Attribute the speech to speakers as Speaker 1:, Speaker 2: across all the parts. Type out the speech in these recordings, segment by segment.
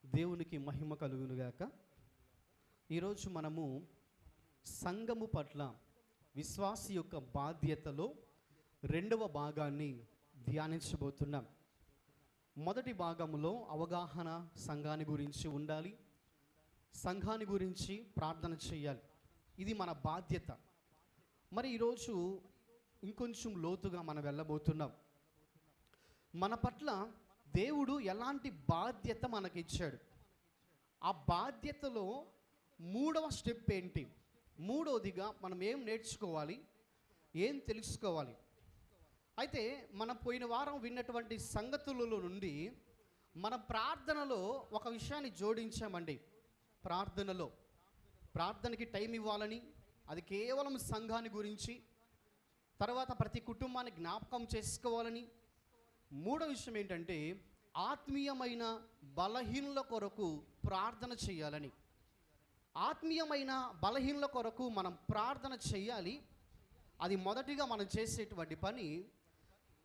Speaker 1: దేవునికి మహిమ కలుగునుగాక. ఈరోజు మనము సంఘము పట్ల విశ్వాసి యొక్క బాధ్యతలో రెండవ భాగాన్ని ధ్యానించబోతున్నాం. మొదటి భాగంలో అవగాహన సంఘాన్ని గురించి ఉండాలి, సంఘాన్ని గురించి ప్రార్థన చేయాలి. ఇది మన బాధ్యత. మరి ఈరోజు ఇంకొంచెం లోతుగా మనం వెళ్ళబోతున్నాం. మన పట్ల దేవుడు ఎలాంటి బాధ్యత మనకిచ్చాడు, ఆ బాధ్యతలో మూడవ స్టెప్ ఏంటి, మూడవదిగా మనం ఏం నేర్చుకోవాలి, ఏం తెలుసుకోవాలి. అయితే మనం పోయిన వారం విన్నటువంటి సంగతులలో నుండి మన ప్రార్థనలో ఒక విషయాన్ని జోడించామండి. ప్రార్థనకి టైం ఇవ్వాలని, అది కేవలం సంఘాన్ని గురించి, తర్వాత ప్రతి కుటుంబాన్ని జ్ఞాపకం చేసుకోవాలని. మూడో విషయం ఏంటంటే ఆత్మీయమైన బలహీనుల కొరకు ప్రార్థన చేయాలని. ఆత్మీయమైన బలహీనుల కొరకు మనం ప్రార్థన చేయాలి. అది మొదటిగా మనం చేసేటువంటి పని.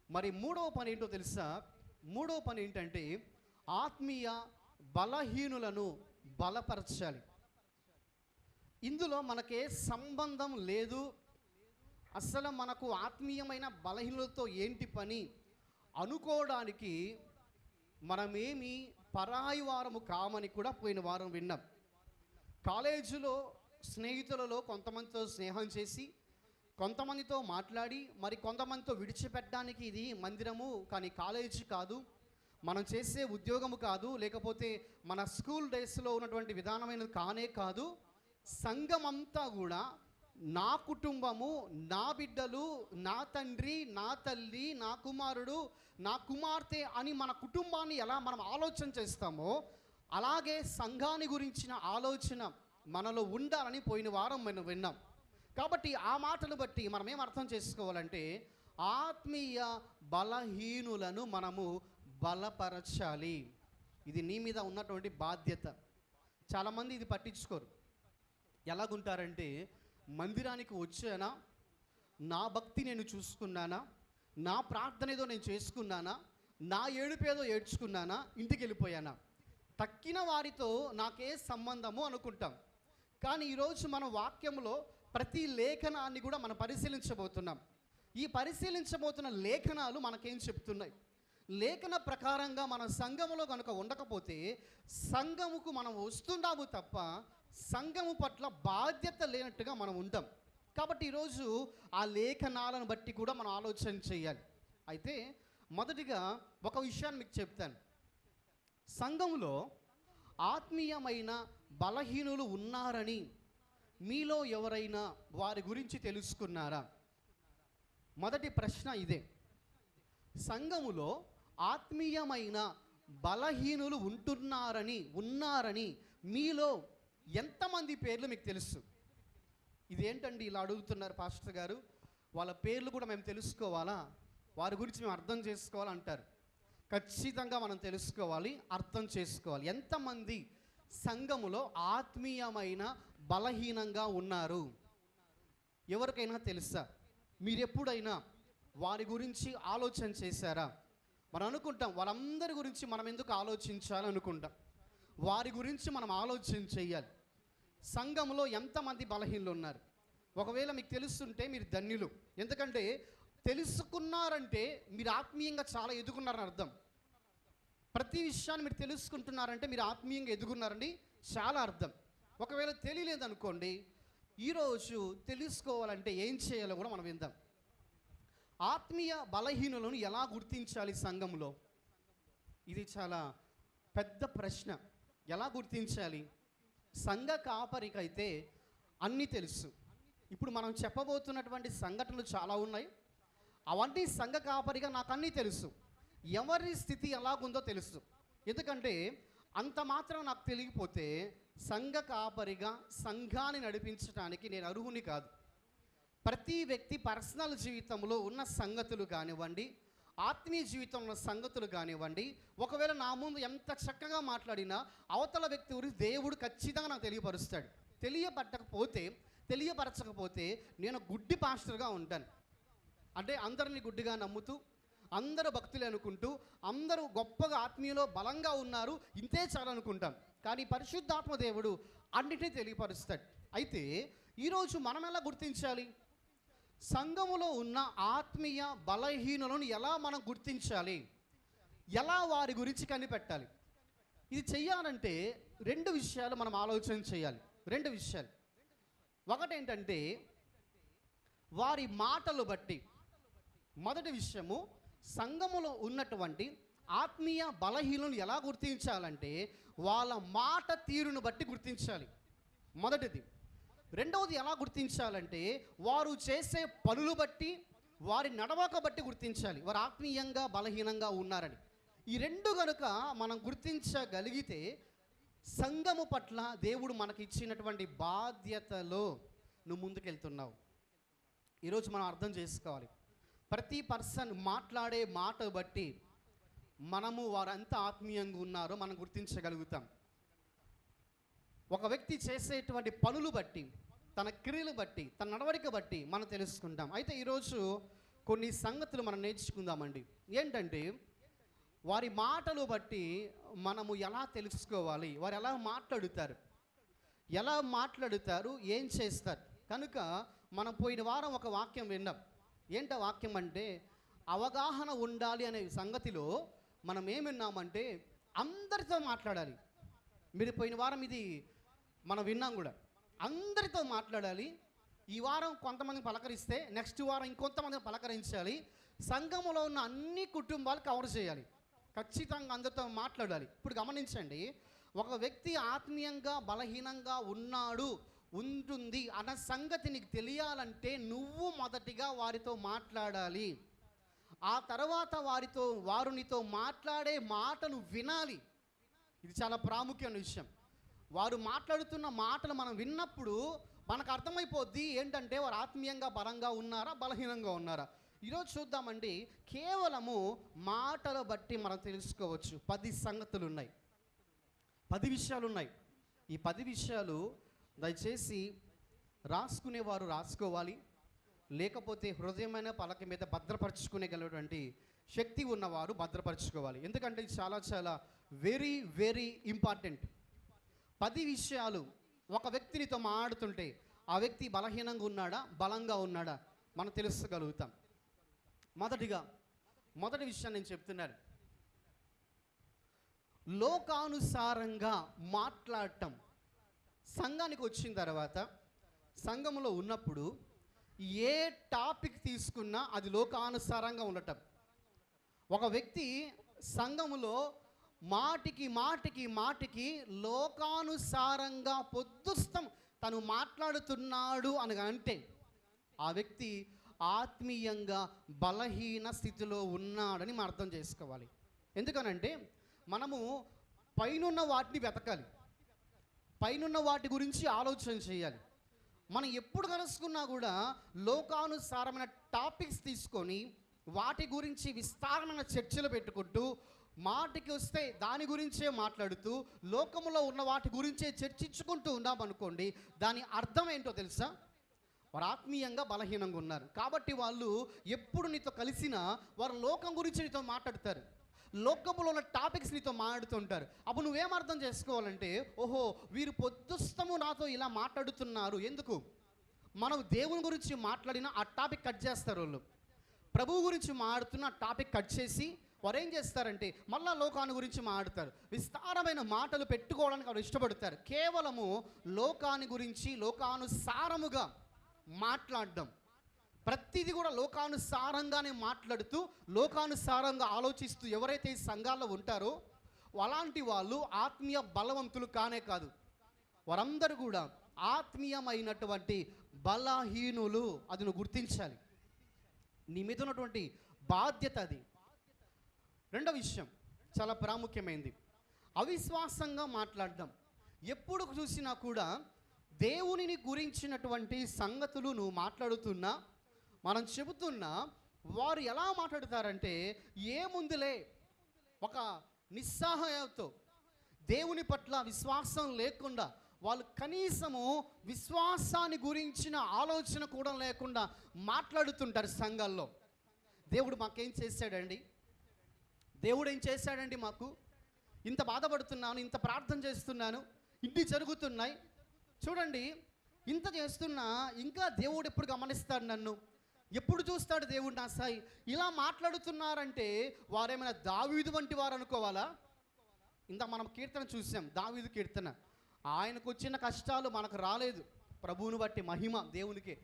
Speaker 1: మరి మూడవ పని ఏంటో తెలుసా? మూడవ పని ఏంటంటే ఆత్మీయ బలహీనులను బలపరచాలి. ఇందులో మనకే సంబంధం లేదు, అసలు మనకు ఆత్మీయమైన బలహీనులతో ఏంటి పని అనుకోవడానికి మనమేమి పరాయి వారము కామని కూడా పోయిన వారం విన్నాం. కాలేజీలో స్నేహితులలో కొంతమందితో స్నేహం చేసి, కొంతమందితో మాట్లాడి, మరి కొంతమందితో విడిచిపెట్టడానికి ఇది మందిరము కానీ కాలేజీ కాదు, మనం చేసే ఉద్యోగము కాదు, లేకపోతే మన స్కూల్ డేస్లో ఉన్నటువంటి విధానమైనది కానే కాదు. సంఘం అంతా కూడా నా కుటుంబము, నా బిడ్డలు, నా తండ్రి, నా తల్లి, నా కుమారుడు, నా కుమార్తె అని మన కుటుంబాన్ని ఎలా మనం ఆలోచన చేస్తామో అలాగే సంఘాన్ని గురించిన ఆలోచన మనలో ఉండాలని పోయిన వారం మనం విన్నాం. కాబట్టి ఆ మాటను బట్టి మనం ఏం అర్థం చేసుకోవాలంటే ఆత్మీయ బలహీనులను మనము బలపరచాలి. ఇది నీ మీద ఉన్నటువంటి బాధ్యత. చాలామంది ఇది పట్టించుకోరు. ఎలాగుంటారంటే, మందిరానికి వచ్చానా, నా భక్తి నేను చూసుకున్నానా, నా ప్రార్థన ఏదో నేను చేసుకున్నానా, నా ఏడుపేదో ఏడ్చుకున్నానా, ఇంటికి వెళ్ళిపోయానా, తక్కిన వారితో నాకే సంబంధము అనుకుంటాం. కానీ ఈరోజు మన వాక్యంలో ప్రతి లేఖనాన్ని కూడా మనం పరిశీలించబోతున్నాం. ఈ పరిశీలించబోతున్న లేఖనాలు మనకేం చెప్తున్నాయి? లేఖన ప్రకారంగా మన సంఘములో కనుక ఉండకపోతే సంఘముకు మనం వస్తున్నాము తప్ప సంఘము పట్ల బాధ్యత లేనట్టుగా మనం ఉంటాం. కాబట్టి ఈరోజు ఆ లేఖనాలను బట్టి కూడా మనం ఆలోచన చేయాలి. అయితే మొదటిగా ఒక విషయాన్ని మీకు చెప్తాను. సంఘములో ఆత్మీయమైన బలహీనులు ఉన్నారని మీలో ఎవరైనా వారి గురించి తెలుసుకున్నారా? మొదటి ప్రశ్న ఇదే. సంఘములో ఆత్మీయమైన బలహీనులు ఉన్నారని మీలో ఎంతమంది పేర్లు మీకు తెలుసు? ఇదేంటండి ఇలా అడుగుతున్నారు పాస్టర్ గారు, వాళ్ళ పేర్లు కూడా మేము తెలుసుకోవాలా, వారి గురించి మేము అర్థం చేసుకోవాలంటారు. ఖచ్చితంగా మనం తెలుసుకోవాలి, అర్థం చేసుకోవాలి. ఎంతమంది సంఘములో ఆత్మీయమైన బలహీనంగా ఉన్నారు? ఎవరికైనా తెలుసా? మీరు ఎప్పుడైనా వారి గురించి ఆలోచన చేశారా? మనం అనుకుంటాం వాళ్ళందరి గురించి మనం ఎందుకు ఆలోచించాలనుకుంటాం. వారి గురించి మనం ఆలోచన చేయాలి. సంఘంలో ఎంతమంది బలహీనులు ఉన్నారు? ఒకవేళ మీకు తెలుస్తుంటే మీరు ధన్యులు. ఎందుకంటే తెలుసుకున్నారంటే మీరు ఆత్మీయంగా చాలా ఎదుగున్నారని అర్థం. ప్రతి విషయాన్ని మీరు తెలుసుకుంటున్నారంటే మీరు ఆత్మీయంగా ఎదుగున్నారండి చాలా అర్థం. ఒకవేళ తెలియలేదనుకోండి, ఈరోజు తెలుసుకోవాలంటే ఏం చేయాలో కూడా మనం విందాం. ఆత్మీయ బలహీనులను ఎలా గుర్తించాలి సంఘంలో? ఇది చాలా పెద్ద ప్రశ్న. ఎలా గుర్తించాలి? సంఘ కాపరికైతే అన్నీ తెలుసు. ఇప్పుడు మనం చెప్పబోతున్నటువంటి సంఘటనలు చాలా ఉన్నాయి. అవన్నీ సంఘ కాపరిగా నాకు అన్నీ తెలుసు. ఎవరి స్థితి ఎలాగుందో తెలుసు. ఎందుకంటే అంత మాత్రం నాకు తెలియకపోతే సంఘ కాపరిగా సంఘాన్ని నడిపించడానికి నేను అర్హుని కాదు. ప్రతి వ్యక్తి పర్సనల్ జీవితంలో ఉన్న సంగతులు కానివ్వండి, ఆత్మీయ జీవితంలో ఉన్న సంగతులు కానివ్వండి, ఒకవేళ నా ముందు ఎంత చక్కగా మాట్లాడినా అవతల వ్యక్తి గురించి దేవుడు ఖచ్చితంగా నాకు తెలియపరుస్తాడు. తెలియపరచకపోతే నేను గుడ్డి పాస్టర్గా ఉంటాను. అంటే అందరినీ గుడ్డిగా నమ్ముతూ, అందరూ భక్తులే అనుకుంటూ, అందరూ గొప్పగా ఆత్మీయలో బలంగా ఉన్నారు, ఇంతే చాలు అనుకుంటాం. కానీ పరిశుద్ధాత్మ దేవుడు అన్నిటినీ తెలియపరుస్తాడు. అయితే ఈరోజు మనం ఎలా గుర్తించాలి? సంఘములో ఉన్న ఆత్మీయ బలహీనులను ఎలా మనం గుర్తించాలి? ఎలా వారి గురించి కనిపెట్టాలి? ఇది చెయ్యాలంటే 2 విషయాలు మనం ఆలోచన చేయాలి. 2 విషయాలు. ఒకటేంటంటే వారి మాటలు బట్టి. మొదటి విషయము, సంఘములో ఉన్నటువంటి ఆత్మీయ బలహీనులను ఎలా గుర్తించాలంటే వాళ్ళ మాట తీరును బట్టి గుర్తించాలి, మొదటిది. రెండవది ఎలా గుర్తించాలంటే వారు చేసే పనులు బట్టి, వారి నడవక బట్టి గుర్తించాలి వారు ఆత్మీయంగా బలహీనంగా ఉన్నారని. ఈ 2 గనుక మనం గుర్తించగలిగితే సంఘము పట్ల దేవుడు మనకి ఇచ్చినటువంటి బాధ్యతలో నువ్వు ముందుకెళ్తున్నావు. ఈరోజు మనం అర్థం చేసుకోవాలి, ప్రతి పర్సన్ మాట్లాడే మాట బట్టి మనము వారంతా ఆత్మీయంగా ఉన్నారో మనం గుర్తించగలుగుతాం. ఒక వ్యక్తి చేసేటువంటి పనులు బట్టి, తన క్రియలు బట్టి, తన నడవడిక బట్టి మనం తెలుసుకుంటాం. అయితే ఈరోజు కొన్ని సంగతులు మనం నేర్చుకుందామండి. ఏంటంటే వారి మాటలు బట్టి మనము ఎలా తెలుసుకోవాలి, వారు ఎలా మాట్లాడుతారు, ఏం చేస్తారు. కనుక మనం పోయిన వారం ఒక వాక్యం విన్నాం. ఏంట వాక్యం అంటే అవగాహన ఉండాలి అనే సంగతిలో మనం ఏం విన్నామంటే అందరితో మాట్లాడాలి. మీరు పోయిన వారం ఇది మనం విన్నాం కూడా, అందరితో మాట్లాడాలి. ఈ వారం కొంతమంది పలకరిస్తే నెక్స్ట్ వారం ఇంకొంతమంది పలకరించాలి. సంఘములో ఉన్న అన్ని కుటుంబాలు కవర్ చేయాలి, ఖచ్చితంగా అందరితో మాట్లాడాలి. ఇప్పుడు గమనించండి, ఒక వ్యక్తి ఆత్మీయంగా బలహీనంగా ఉంటుంది అన్న సంగతి నీకు తెలియాలంటే నువ్వు మొదటిగా వారితో మాట్లాడాలి. ఆ తర్వాత వారు నీతో మాట్లాడే మాటను వినాలి. ఇది చాలా ప్రాముఖ్యమైన విషయం. వారు మాట్లాడుతున్న మాటలు మనం విన్నప్పుడు మనకు అర్థమైపోద్ది ఏంటంటే వారు ఆత్మీయంగా బలంగా ఉన్నారా, బలహీనంగా ఉన్నారా. ఈరోజు చూద్దామండి, కేవలము మాటల బట్టి మనం తెలుసుకోవచ్చు. 10 సంగతులు ఉన్నాయి, 10 విషయాలు ఉన్నాయి. ఈ 10 విషయాలు దయచేసి రాసుకునేవారు రాసుకోవాలి, లేకపోతే హృదయమైన పలక మీద భద్రపరచుకునేగలటువంటి శక్తి ఉన్నవారు భద్రపరచుకోవాలి. ఎందుకంటే ఇది చాలా చాలా వెరీ వెరీ ఇంపార్టెంట్. 10 విషయాలు ఒక వ్యక్తినితో మాట్లాడుతుంటే ఆ వ్యక్తి బలహీనంగా ఉన్నాడా, బలంగా ఉన్నాడా మనం తెలుసుకోగలుగుతాం. మొదటి విషయం నేను చెప్తున్నాను, లోకానుసారంగా మాట్లాడటం. సంఘానికి వచ్చిన తర్వాత, సంఘంలో ఉన్నప్పుడు ఏ టాపిక్ తీసుకున్నా అది లోకానుసారంగా ఉండటం. ఒక వ్యక్తి సంఘములో మాటికి లోకానుసారంగా పొద్దుస్తం తను మాట్లాడుతున్నాడు అంటే ఆ వ్యక్తి ఆత్మీయంగా బలహీన స్థితిలో ఉన్నాడని మనం అర్థం చేసుకోవాలి. ఎందుకనంటే మనము పైనున్న వాటిని వెతకాలి, పైనున్న వాటి గురించి ఆలోచన చేయాలి. మనం ఎప్పుడు కలుసుకున్నా కూడా లోకానుసారమైన టాపిక్స్ తీసుకొని వాటి గురించి విస్తారమైన చర్చలు పెట్టుకుంటూ, మాటికి వస్తే దాని గురించే మాట్లాడుతూ లోకములో ఉన్న వాటి గురించే చర్చించుకుంటూ ఉన్నామనుకోండి, దాని అర్థం ఏంటో తెలుసా? వారు ఆత్మీయంగా బలహీనంగా ఉన్నారు. కాబట్టి వాళ్ళు ఎప్పుడు నీతో కలిసినా వారు లోకం గురించి నీతో మాట్లాడతారు, లోకములో ఉన్న టాపిక్స్ నీతో మాట్లాడుతుంటారు. అప్పుడు నువ్వేం అర్థం చేసుకోవాలంటే, ఓహో వీరు పొద్దుస్తము నాతో ఇలా మాట్లాడుతున్నారు. ఎందుకు? మనం దేవుని గురించి మాట్లాడినా ఆ టాపిక్ కట్ చేస్తారు. వాళ్ళు ప్రభువు గురించి మాట్లాడుతున్న టాపిక్ కట్ చేసి వారు ఏం చేస్తారంటే మళ్ళా లోకాన్ని గురించి మాట్లాడతారు. విస్తారమైన మాటలు పెట్టుకోవడానికి వారు ఇష్టపడతారు. కేవలము లోకాన్ని గురించి లోకానుసారముగా మాట్లాడడం, ప్రతిదీ కూడా లోకానుసారంగానే మాట్లాడుతూ లోకానుసారంగా ఆలోచిస్తూ ఎవరైతే ఈ సంఘాల్లో ఉంటారో అలాంటి వాళ్ళు ఆత్మీయ బలవంతులు కానే కాదు. వారందరూ కూడా ఆత్మీయమైనటువంటి బలహీనులు. అది నువ్వు గుర్తించాలి, నీ మీద ఉన్నటువంటి బాధ్యత అది. రెండో విషయం చాలా ప్రాముఖ్యమైనది, అవిశ్వాసంగా మాట్లాడడం. ఎప్పుడు చూసినా కూడా దేవునిని గురించినటువంటి సంగతులు నువ్వు మాట్లాడుతున్నా, మనం చెబుతున్నా, వారు ఎలా మాట్లాడతారంటే ఏముందిలే, ఒక నిస్సహాయంతో, దేవుని పట్ల విశ్వాసం లేకుండా, వాళ్ళు కనీసము విశ్వాసాన్ని గురించిన ఆలోచన కూడా లేకుండా మాట్లాడుతుంటారు సంఘాల్లో. దేవుడు మాకేం చేశాడండి? దేవుడు ఏం చేశాడండి మాకు? ఇంత బాధపడుతున్నాను, ఇంత ప్రార్థన చేస్తున్నాను, ఇన్ని జరుగుతున్నాయి. చూడండి, ఇంత చేస్తున్నా ఇంకా దేవుడు ఎప్పుడు గమనిస్తాడు నన్ను? ఎప్పుడు చూస్తాడు దేవుడు నా సాయి? ఇలా మాట్లాడుతున్నారంటే వారేమైనా దావీదు వంటి వారు అనుకోవాలా? ఇంత మనం కీర్తన చూసాం, దావీదు కీర్తన. ఆయనకు వచ్చిన కష్టాలు మనకు రాలేదు. ప్రభువును బట్టి మహిమ దేవునికి.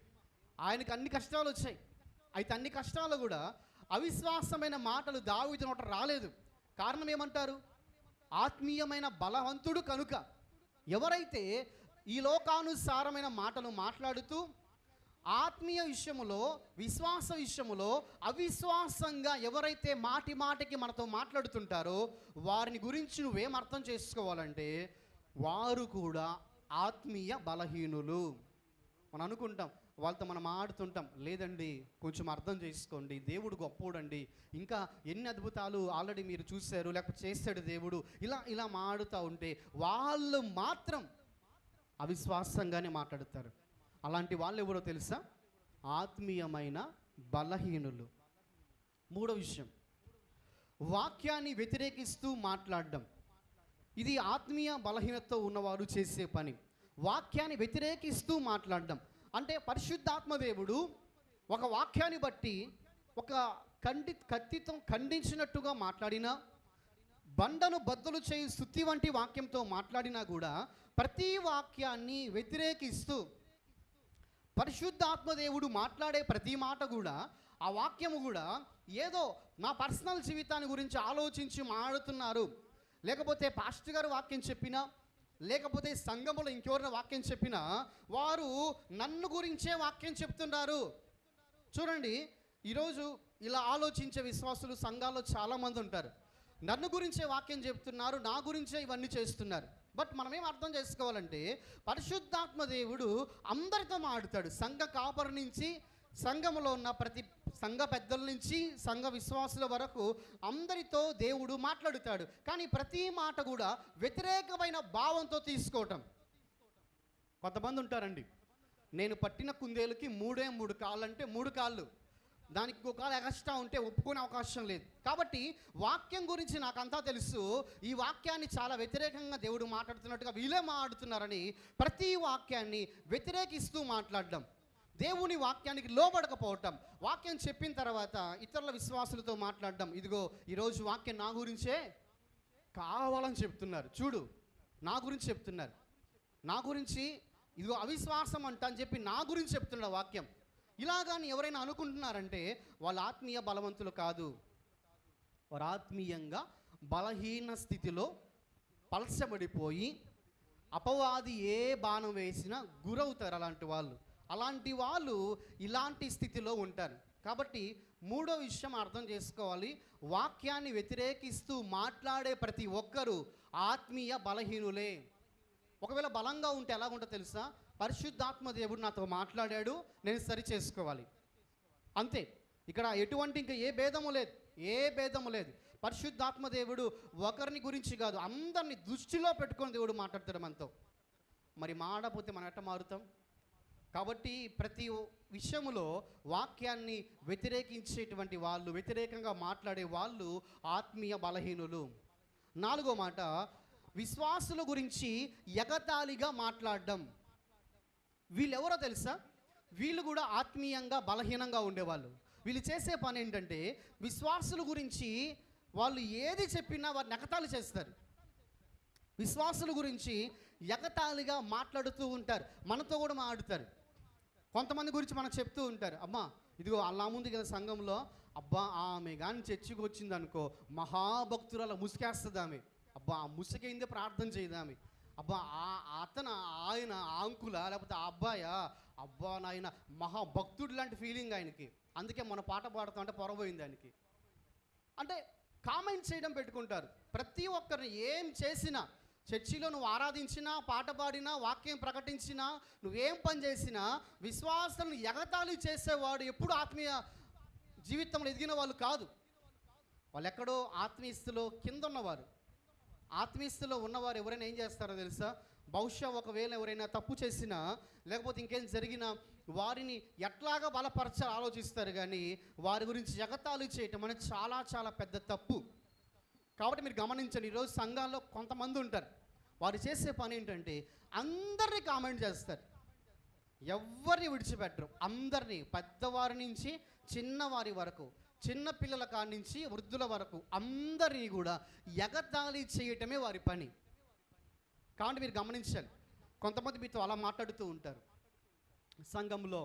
Speaker 1: ఆయనకు అన్ని కష్టాలు వచ్చాయి. అయితే అన్ని కష్టాలు కూడా అవిశ్వాసమైన మాటలు దావీదు నోట రాలేదు. కారణం ఏమంటారు? ఆత్మీయమైన బలవంతుడు కనుక. ఎవరైతే ఈ లోకానుసారమైన మాటలు మాట్లాడుతూ ఆత్మీయ విషయములో, విశ్వాస విషయములో అవిశ్వాసంగా ఎవరైతే మాటి మాటికి మనతో మాట్లాడుతుంటారో వారిని గురించి నువ్వేం అర్థం చేసుకోవాలంటే వారు కూడా ఆత్మీయ బలహీనులు. మనం అనుకుంటాం, వాళ్ళతో మనం ఆడుతుంటాం. లేదండి, కొంచెం అర్థం చేసుకోండి, దేవుడు గొప్పోడండి, ఇంకా ఎన్ని అద్భుతాలు ఆల్రెడీ మీరు చూశారు, లేకపోతే చేశాడు దేవుడు, ఇలా మాడుతూ ఉంటే వాళ్ళు మాత్రం అవిశ్వాసంగానే మాట్లాడతారు. అలాంటి వాళ్ళు ఎవరో తెలుసా? ఆత్మీయమైన బలహీనులు. మూడో విషయం, వాక్యాన్ని వ్యతిరేకిస్తూ మాట్లాడడం. ఇది ఆత్మీయ బలహీనతతో ఉన్నవారు చేసే పని. వాక్యాన్ని వ్యతిరేకిస్తూ మాట్లాడడం అంటే పరిశుద్ధాత్మ దేవుడు ఒక వాక్యాన్ని బట్టి ఒక కత్తితో ఖండించినట్టుగా మాట్లాడినా, బండను బద్దలు చేయి స్తుతి వంటి వాక్యంతో మాట్లాడినా కూడా ప్రతి వాక్యాన్ని వ్యతిరేకిస్తూ పరిశుద్ధాత్మ దేవుడు మాట్లాడే ప్రతి మాట కూడా, ఆ వాక్యము కూడా ఏదో నా పర్సనల్ జీవితాన్ని గురించి ఆలోచించి మాట్లాడుతున్నారు, లేకపోతే పాస్టర్ గారు వాక్యం చెప్పినా, లేకపోతే సంఘములో ఇంకెవరైనా వాక్యం చెప్పినా వారు నన్ను గురించే వాక్యం చెప్తున్నారు. చూడండి, ఈరోజు ఇలా ఆలోచించే విశ్వాసులు సంఘాల్లో చాలామంది ఉంటారు. నన్ను గురించే వాక్యం చెప్తున్నారు, నా గురించే ఇవన్నీ చేస్తున్నారు. బట్ మనం ఏం అర్థం చేసుకోవాలంటే పరిశుద్ధాత్మ దేవుడు అందరితో మాట్లాడతాడు. సంఘ కాపరి నుంచి, సంఘములో ఉన్న ప్రతి సంఘ పెద్దల నుంచి సంఘ విశ్వాసుల వరకు అందరితో దేవుడు మాట్లాడుతాడు. కానీ ప్రతి మాట కూడా వ్యతిరేకమైన భావంతో తీసుకోవటం. కొంతమంది ఉంటారండి, నేను పట్టిన కుందేలుకి 3 కాళ్ళు అంటే 3 కాళ్ళు, దానికి ఒక కాలు ఎక్స్ట్రా ఉంటే ఒప్పుకునే అవకాశం లేదు. కాబట్టి వాక్యం గురించి నాకంతా తెలుసు, ఈ వాక్యాన్ని చాలా వ్యతిరేకంగా దేవుడు మాట్లాడుతున్నట్టుగా వీళ్ళే మాట్లాడుతున్నారని ప్రతి వాక్యాన్ని వ్యతిరేకిస్తూ మాట్లాడడం, దేవుని వాక్యానికి లోబడకపోవటం, వాక్యం చెప్పిన తర్వాత ఇతరుల విశ్వాసులతో మాట్లాడడం. ఇదిగో ఈరోజు వాక్యం నా గురించే కావాలని చెప్తున్నారు, చూడు నా గురించి చెప్తున్నారు, నా గురించి ఇదిగో అవిశ్వాసం అంట అని చెప్పి నా గురించి చెప్తున్న వాక్యం. ఇలాగాని ఎవరైనా అనుకుంటున్నారంటే వాళ్ళ ఆత్మీయ బలవంతులు కాదు, వారు ఆత్మీయంగా బలహీన స్థితిలో పలసబడిపోయి అపవాది ఏ బాణం వేసినా గురవుతారు. అలాంటి వాళ్ళు ఇలాంటి స్థితిలో ఉంటారు. కాబట్టి మూడో విషయం అర్థం చేసుకోవాలి, వాక్యాన్ని వ్యతిరేకిస్తూ మాట్లాడే ప్రతి ఒక్కరూ ఆత్మీయ బలహీనులే. ఒకవేళ బలంగా ఉంటే ఎలాగుంటుందో తెలుసా? పరిశుద్ధాత్మ దేవుడు నాతో మాట్లాడాడు, నేను సరి చేసుకోవాలి అంతే. ఇక్కడ ఎటువంటి ఇంకా ఏ భేదము లేదు. పరిశుద్ధాత్మ దేవుడు ఒకరిని గురించి కాదు, అందరిని దృష్టిలో పెట్టుకొని దేవుడు మాట్లాడతాడు మనతో. మరి మాడపోతే మనం ఎట్ట మారుతాం? కాబట్టి ప్రతి విషయములో వాక్యాన్ని వ్యతిరేకించేటువంటి వాళ్ళు, వ్యతిరేకంగా మాట్లాడే వాళ్ళు ఆత్మీయ బలహీనులు. నాలుగో మాట, విశ్వాసుల గురించి ఎగతాళిగా మాట్లాడడం. వీళ్ళెవరో తెలుసా? వీళ్ళు కూడా ఆత్మీయంగా బలహీనంగా ఉండేవాళ్ళు. వీళ్ళు చేసే పని ఏంటంటే విశ్వాసుల గురించి వాళ్ళు ఏది చెప్పినా వారిని ఎగతాళి చేస్తారు. విశ్వాసుల గురించి ఎగతాళిగా మాట్లాడుతూ ఉంటారు, మనతో కూడా మాట్లాడుతారు. కొంతమంది గురించి మనకు చెప్తూ ఉంటారు, అమ్మా ఇదిగో అలా ముందు కదా సంఘంలో, అబ్బా ఆమె కానీ చర్చికి వచ్చింది అనుకో మహాభక్తురాల ముసుకేస్తుంది ఆమె, అబ్బా ఆ ముసుకైందే ప్రార్థన చేయదామె, అబ్బా ఆయన అంకుల లేకపోతే ఆ అబ్బాయా, అబ్బా నాయన మహాభక్తుడు లాంటి ఫీలింగ్ ఆయనకి, అందుకే మన పాట పాడుతాం అంటే పొరబోయింది ఆయనకి. అంటే కామెంట్ చేయడం పెట్టుకుంటారు. ప్రతి ఒక్కరిని ఏం చేసినా, చర్చిలో నువ్వు ఆరాధించినా, పాట పాడినా, వాక్యం ప్రకటించినా, నువ్వేం పని చేసినా విశ్వాసాలను ఎగతాళి చేసేవాడు ఎప్పుడు ఆత్మీయ జీవితంలో ఎదిగిన వాళ్ళు కాదు. వాళ్ళు ఎక్కడో ఆత్మీయస్థితిలో కింద ఉన్నవారు. ఆత్మీయస్థితిలో ఉన్నవారు ఎవరైనా ఏం చేస్తారో తెలుసా? బహుశా ఒకవేళ ఎవరైనా తప్పు చేసినా, లేకపోతే ఇంకేం జరిగినా వారిని ఎట్లాగా బలపరచాలో ఆలోచిస్తారు, కానీ వారి గురించి ఎగతాళి చేయటం అనేది చాలా చాలా పెద్ద తప్పు. కాబట్టి మీరు గమనించండి, ఈరోజు సంఘాల్లో కొంతమంది ఉంటారు, వారు చేసే పని ఏంటంటే అందరినీ కామెంట్ చేస్తారు, ఎవరిని విడిచిపెట్టరు. అందరినీ, పెద్దవారి నుంచి చిన్నవారి వరకు, చిన్న పిల్లల కాడి నుంచి వృద్ధుల వరకు అందరినీ కూడా ఎగతాళి చేయటమే వారి పని. కాబట్టి మీరు గమనించాలి, కొంతమంది మీతో అలా మాట్లాడుతూ ఉంటారు. సంఘంలో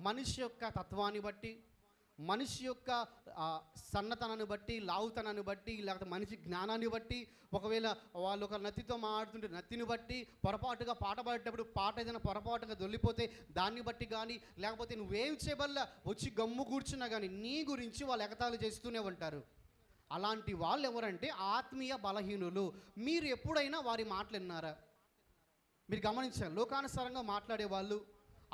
Speaker 1: మనిషి యొక్క తత్వాన్ని బట్టి, మనిషి యొక్క సన్నతనాన్ని బట్టి, లావుతనాన్ని బట్టి, లేకపోతే మనిషి జ్ఞానాన్ని బట్టి, ఒకవేళ వాళ్ళు ఒక నత్తితో మాట్లాడుతుంటే నత్తిని బట్టి, పొరపాటుగా పాట పాడేటప్పుడు పాట ఏదైనా పొరపాటుగా దొల్లిపోతే దాన్ని బట్టి కానీ, లేకపోతే నువ్వేం చేయబల్ల వచ్చి గమ్ము కూర్చున్నా కానీ నీ గురించి వాళ్ళు ఎగతాళి చేస్తూనే ఉంటారు. అలాంటి వాళ్ళు ఎవరంటే ఆత్మీయ బలహీనులు. మీరు ఎప్పుడైనా వారి మాటలు విన్నారా? మీరు గమనించాలి, లోకానుసారంగా మాట్లాడే వాళ్ళు,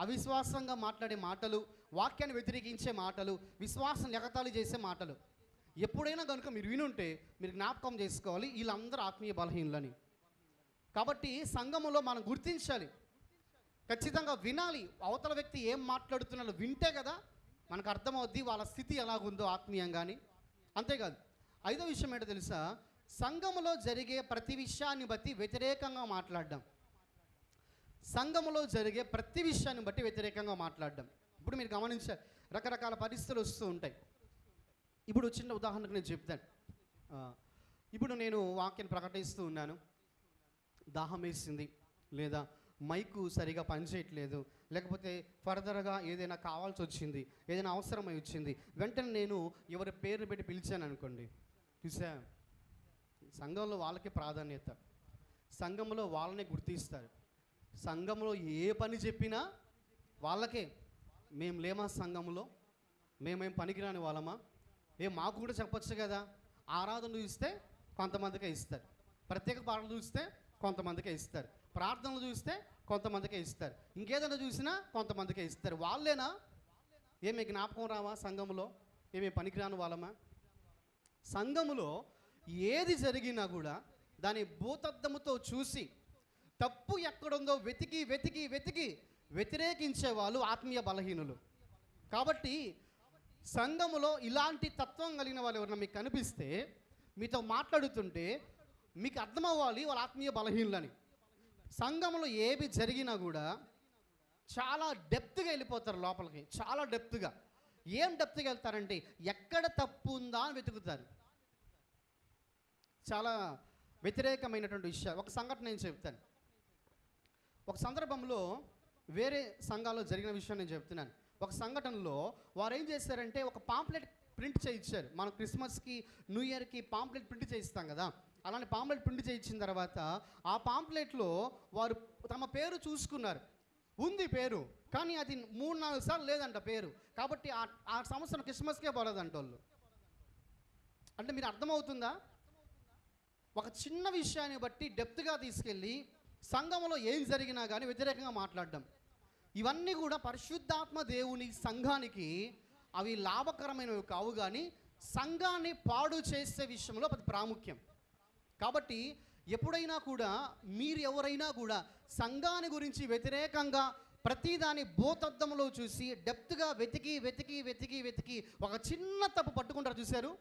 Speaker 1: అవిశ్వాసంగా మాట్లాడే మాటలు, వాక్యాన్ని వ్యతిరేకించే మాటలు, విశ్వాసం ఎగతాళి చేసే మాటలు ఎప్పుడైనా కనుక మీరు వినుంటే మీరు జ్ఞాపకం చేసుకోవాలి, వీళ్ళందరూ ఆత్మీయ బలహీనులని. కాబట్టి సంఘములో మనం గుర్తించాలి, ఖచ్చితంగా వినాలి. అవతల వ్యక్తి ఏం మాట్లాడుతున్నాడో వింటే కదా మనకు అర్థమవుద్ది వాళ్ళ స్థితి ఎలాగుందో ఆత్మీయంగాని. అంతేకాదు, ఐదో విషయం ఏంటో తెలుసా? సంఘములో జరిగే ప్రతి విషయాన్ని బట్టి వ్యతిరేకంగా మాట్లాడడం. సంఘములో జరిగే ప్రతి విషయాన్ని బట్టి వ్యతిరేకంగా మాట్లాడడం. ఇప్పుడు మీరు గమనించారు, రకరకాల పరిస్థితులు వస్తూ ఉంటాయి. ఇప్పుడు చిన్న ఉదాహరణకు నేను చెప్తాను. ఇప్పుడు నేను వాక్యాన్ని ప్రకటిస్తూ ఉన్నాను, దాహం వేసింది, లేదా మైకు సరిగా పనిచేయట్లేదు, లేకపోతే ఫర్దర్గా ఏదైనా కావాల్సి వచ్చింది, ఏదైనా అవసరమై వచ్చింది, వెంటనే నేను ఎవరి పేరు పెట్టి పిలిచాను అనుకోండి, చూసా, సంఘంలో వాళ్ళకి ప్రాధాన్యత, సంఘంలో వాళ్ళనే గుర్తిస్తారు. సంఘంలో ఏ పని చెప్పినా వాళ్ళకే, మేము లేమా సంఘంలో, మేమేం పనికిరాని వాళ్ళమా, మాకు కూడా చెప్పొచ్చు కదా. ఆరాధన చూస్తే కొంతమందికే ఇస్తారు, ప్రత్యేక పాటలు చూస్తే కొంతమందికే ఇస్తారు, ప్రార్థనలు చూస్తే కొంతమందికే ఇస్తారు, ఇంకేదైనా చూసినా కొంతమందికే ఇస్తారు. వాళ్ళేనా? ఏమి జ్ఞాపకం రావా సంఘంలో? ఏమి పనికిరాని వాళ్ళమా? సంఘములో ఏది జరిగినా కూడా దాని భూతద్దముతో చూసి తప్పు ఎక్కడుందో వెతికి వెతికి వెతికి వ్యతిరేకించే వాళ్ళు ఆత్మీయ బలహీనులు. కాబట్టి సంఘములో ఇలాంటి తత్వం కలిగిన వాళ్ళు ఎవరైనా మీకు కనిపిస్తే, మీతో మాట్లాడుతుంటే మీకు అర్థమవ్వాలి వాళ్ళ ఆత్మీయ బలహీనులని. సంఘంలో ఏవి జరిగినా కూడా చాలా డెప్త్గా వెళ్ళిపోతారు లోపలికి, చాలా డెప్త్గా. ఏం డెప్త్గా వెళ్తారంటే ఎక్కడ తప్పు ఉందా అని వెతుకుతారు. చాలా వ్యతిరేకమైనటువంటి విషయాలు. ఒక సంఘటన నేను చెప్తాను. ఒక సందర్భంలో వేరే సంఘాల్లో జరిగిన విషయం నేను చెప్తున్నాను. ఒక సంఘటనలో వారు ఏం చేశారంటే ఒక పాంప్లెట్ ప్రింట్ చేయించారు. మనం క్రిస్మస్కి, న్యూ ఇయర్కి పాంప్లెట్ ప్రింట్ చేయిస్తాం కదా, అలానే పాంప్లెట్ ప్రింట్ చేయించిన తర్వాత ఆ పాంప్లెట్లో వారు తమ పేరు చూసుకున్నారు. ఉంది పేరు, కానీ అది 3-4 సార్లు లేదంట పేరు. కాబట్టి ఆ సంవత్సరం క్రిస్మస్కే పోలేదంట వాళ్ళు. అంటే మీరు అర్థమవుతుందా? ఒక చిన్న విషయాన్ని బట్టి డెప్త్గా తీసుకెళ్ళి సంఘంలో ఏం జరిగినా కానీ వ్యతిరేకంగా మాట్లాడడం, ఇవన్నీ కూడా పరిశుద్ధాత్మ దేవుని సంఘానికి అవి లాభకరమైనవి కావు, కానీ సంఘాన్ని పాడు చేసే విషయంలో అది ప్రాముఖ్యం. కాబట్టి ఎప్పుడైనా కూడా మీరు ఎవరైనా కూడా సంఘాన్ని గురించి వ్యతిరేకంగా ప్రతిదాని భూతద్దంలో చూసి డెప్త్గా వెతికి వెతికి వెతికి వెతికి ఒక చిన్న తప్పు పట్టుకుంటారు చూశారు,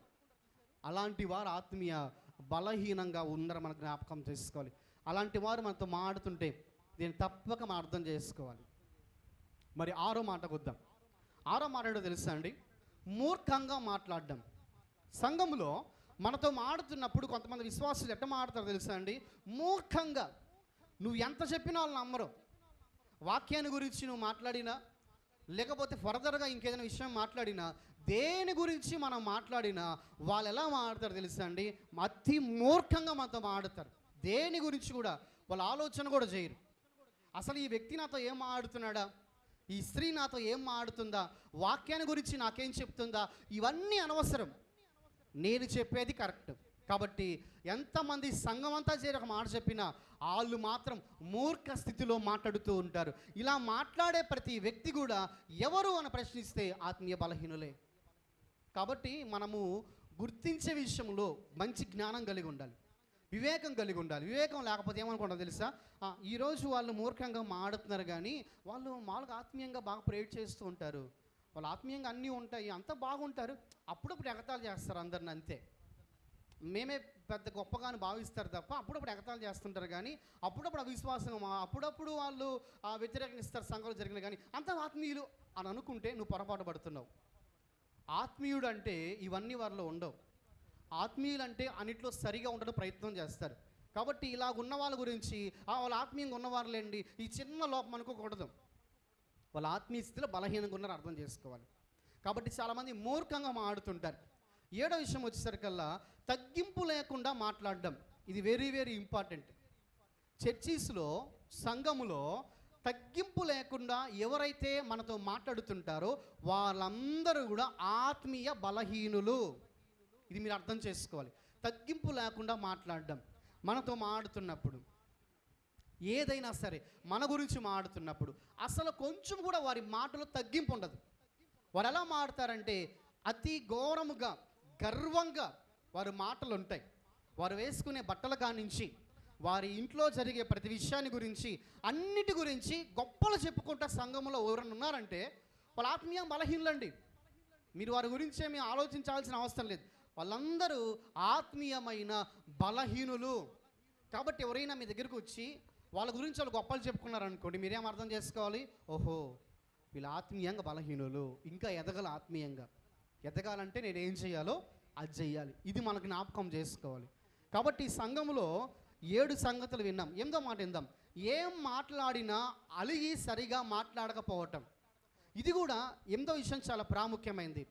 Speaker 1: అలాంటి వారు ఆత్మీయ బలహీనంగా ఉందరని మనం జ్ఞాపకం చేసుకోవాలి. అలాంటి వారు మనతో మాడుతుంటే దీన్ని తప్పక మనం అర్థం చేసుకోవాలి. మరి 6వ మాటకు వద్దాం. 6వ మాట ఏంటో తెలుసా అండి? మూర్ఖంగా మాట్లాడడం. సంఘంలో మనతో మాడుతున్నప్పుడు కొంతమంది విశ్వాసులు ఎట్ట మాట్లాడతారో తెలుసా అండి? మూర్ఖంగా. నువ్వు ఎంత చెప్పినా వాళ్ళు నమ్మరు. వాక్యాన్ని గురించి నువ్వు మాట్లాడినా, లేకపోతే ఫర్దర్గా ఇంకేదైనా విషయం మాట్లాడినా, దేని గురించి మనం మాట్లాడినా వాళ్ళు ఎలా మాట్లాడతారు తెలుసా అండి? అతి మూర్ఖంగా మనతో మాట్లాడతారు. దేని గురించి కూడా వాళ్ళ ఆలోచన కూడా చేయరు. అసలు ఈ వ్యక్తి నాతో ఏం మాట్లాడుతున్నాడా, ఈ స్త్రీ నాతో ఏం మాట్లాడుతుందా, వాక్యాన్ని గురించి నాకేం చెప్తుందా, ఇవన్నీ అనవసరం. నేను చెప్పేది కరెక్ట్. కాబట్టి ఎంతమంది సంఘం అంతా చేరి ఒక మాట చెప్పినా వాళ్ళు మాత్రం మూర్ఖ స్థితిలో మాట్లాడుతూ ఉంటారు. ఇలా మాట్లాడే ప్రతి వ్యక్తి కూడా ఎవరు అని ప్రశ్నిస్తే ఆత్మీయ బలహీనులే. కాబట్టి మనము గుర్తించే విషయంలో మంచి జ్ఞానం కలిగి ఉండాలి. వివేకం కలిగి ఉండాలి. వివేకం లేకపోతే ఏమనుకుంటారు తెలుసా? ఈరోజు వాళ్ళు మూర్ఖంగా మాడుతున్నారు, కానీ వాళ్ళు మామూలుగా ఆత్మీయంగా బాగా ప్రేయర్ చేస్తూ ఉంటారు, వాళ్ళు ఆత్మీయంగా అన్నీ ఉంటాయి, అంతా బాగుంటారు, అప్పుడప్పుడు ఎగతాళి చేస్తారు అందరిని, అంతే. మేమే పెద్ద గొప్పగాని భావిస్తారు తప్ప అప్పుడప్పుడు ఎగతాళి చేస్తుంటారు, కానీ అప్పుడప్పుడు అవిశ్వాసం, అప్పుడప్పుడు వాళ్ళు వ్యతిరేకిస్తారు సంఘంలో జరిగిన, కానీ అంత ఆత్మీయులు అని అనుకుంటే నువ్వు పొరపాటు పడుతున్నావు. ఆత్మీయుడు అంటే ఇవన్నీ వారిలో ఉండవు. ఆత్మీయులు అంటే అన్నిట్లో సరిగా ఉండడం ప్రయత్నం చేస్తారు. కాబట్టి ఇలాగ ఉన్న వాళ్ళ గురించి వాళ్ళు ఆత్మీయంగా ఉన్నవారులేండి ఈ చిన్న లోపం అనుకోకూడదు. వాళ్ళ ఆత్మీయ స్థితిలో బలహీనంగా ఉన్నారని అర్థం చేసుకోవాలి. కాబట్టి చాలామంది మూర్ఖంగా మాట్లాడుతుంటారు. 7వ విషయం వచ్చేసరికల్లా తగ్గింపు లేకుండా మాట్లాడడం. ఇది వెరీ వెరీ ఇంపార్టెంట్. చర్చీస్లో, సంఘములో తగ్గింపు లేకుండా ఎవరైతే మనతో మాట్లాడుతుంటారో వాళ్ళందరూ కూడా ఆత్మీయ బలహీనులు. ఇది మీరు అర్థం చేసుకోవాలి. తగ్గింపు లేకుండా మాట్లాడడం. మనతో మాట్లాడుతున్నప్పుడు, ఏదైనా సరే మన గురించి మాట్లాడుతున్నప్పుడు అసలు కొంచెం కూడా వారి మాటలో తగ్గింపు ఉండదు. వారు ఎలా మాట్లాడతారంటే అతి ఘోరముగా, గర్వంగా వారి మాటలు ఉంటాయి. వారు వేసుకునే బట్టల కానించి, వారి ఇంట్లో జరిగే ప్రతి విషయాన్ని గురించి, అన్నిటి గురించి గొప్పలు చెప్పుకుంటా సంఘంలో ఎవరైనా ఉన్నారంటే వాళ్ళ ఆత్మీయ బలహీనులండి. మీరు వారి గురించి ఏమీ ఆలోచించాల్సిన అవసరం లేదు. వాళ్ళందరూ ఆత్మీయమైన బలహీనులు. కాబట్టి ఎవరైనా మీ దగ్గరకు వచ్చి వాళ్ళ గురించి వాళ్ళు గొప్పలు చెప్పుకున్నారనుకోండి, మీరేం అర్థం చేసుకోవాలి? ఓహో, వీళ్ళు ఆత్మీయంగా బలహీనులు, ఇంకా ఎదగాలి. ఆత్మీయంగా ఎదగాలంటే నేను ఏం చేయాలో అది చెయ్యాలి. ఇది మనకు జ్ఞాపకం చేసుకోవాలి. కాబట్టి ఈ సంఘంలో 7 సంగతులు విన్నాం. 8వ మాట విందాం. ఏం మాట్లాడినా అలిగి సరిగా మాట్లాడకపోవటం. ఇది కూడా 8వ విషయం చాలా ప్రాముఖ్యమైనది.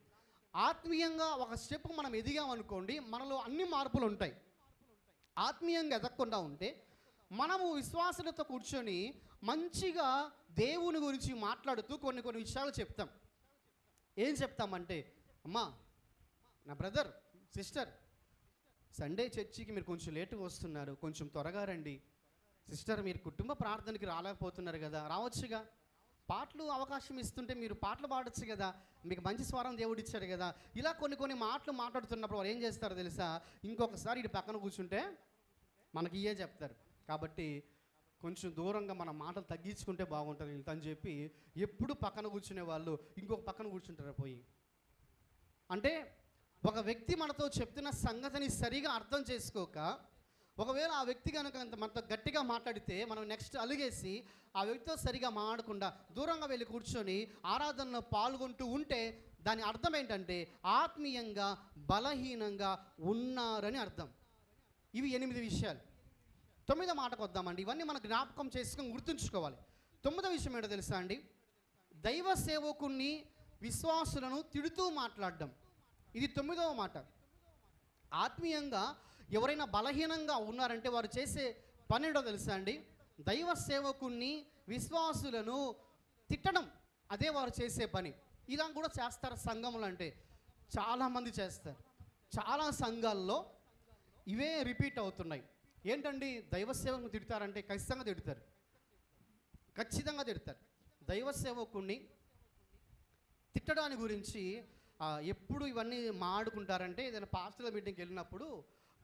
Speaker 1: ఆత్మీయంగా ఒక స్టెప్ మనం ఎదిగామనుకోండి, మనలో అన్ని మార్పులు ఉంటాయి. ఆత్మీయంగా ఎదగకుండా ఉంటే మనము విశ్వాసులతో కూర్చొని మంచిగా దేవుని గురించి మాట్లాడుతూ కొన్ని విషయాలు చెప్తాం. ఏం చెప్తామంటే, అమ్మా, నా బ్రదర్, సిస్టర్, సండే చర్చికి మీరు కొంచెం లేటుగా వస్తున్నారు, కొంచెం త్వరగా రండి. సిస్టర్, మీరు కుటుంబ ప్రార్థనకి రాలేకపోతున్నారు కదా, రావచ్చుగా. పాటలు అవకాశం ఇస్తుంటే మీరు పాటలు పాడచ్చు కదా, మీకు మంచి స్వరం దేవుడు ఇచ్చాడు కదా. ఇలా కొన్ని మాటలు మాట్లాడుతున్నప్పుడు వారు ఏం చేస్తారో తెలుసా? ఇంకొకసారి ఇటు పక్కన కూర్చుంటే మనకి ఇయే చెప్తారు. కాబట్టి కొంచెం దూరంగా మన మాటలు తగ్గించుకుంటే బాగుంటుంది అని చెప్పి ఎప్పుడు పక్కన కూర్చునే వాళ్ళు ఇంకొక పక్కన కూర్చుంటారు పోయి. అంటే ఒక వ్యక్తి మనతో చెప్తున్న సంగతిని సరిగా అర్థం చేసుకోక, ఒకవేళ ఆ వ్యక్తి కనుక మనతో గట్టిగా మాట్లాడితే మనం నెక్స్ట్ అలిగేసి ఆ వ్యక్తితో సరిగా మాట్లాడకుండా దూరంగా వెళ్ళి కూర్చొని ఆరాధనలో పాల్గొంటూ ఉంటే దాని అర్థం ఏంటంటే ఆత్మీయంగా బలహీనంగా ఉన్నారని అర్థం. ఇవి 8 విషయాలు. 9వ మాటకు వద్దామండి. ఇవన్నీ మనం జ్ఞాపకం చేసుకొని గుర్తుంచుకోవాలి. 9వ విషయం ఏంటో తెలుసా అండి? దైవ సేవకుణ్ణి, విశ్వాసులను తిడుతూ మాట్లాడడం. ఇది 9వ మాట. ఆత్మీయంగా ఎవరైనా బలహీనంగా ఉన్నారంటే వారు చేసే పని ఏంటో తెలుసా అండి? దైవ సేవకుణ్ణి, విశ్వాసులను తిట్టడం. అదే వారు చేసే పని. ఇలా కూడా చేస్తారు సంఘములు అంటే చాలామంది చేస్తారు. చాలా సంఘాల్లో ఇవే రిపీట్ అవుతున్నాయి. ఏంటండి, దైవ సేవకుని తిడతారంటే ఖచ్చితంగా తిడతారు, ఖచ్చితంగా తిడతారు. దైవ సేవకుణ్ణి తిట్టడాని గురించి ఎప్పుడు ఇవన్నీ మాడుకుంటారంటే, ఏదైనా పాస్టర్ల మీటింగ్కి వెళ్ళినప్పుడు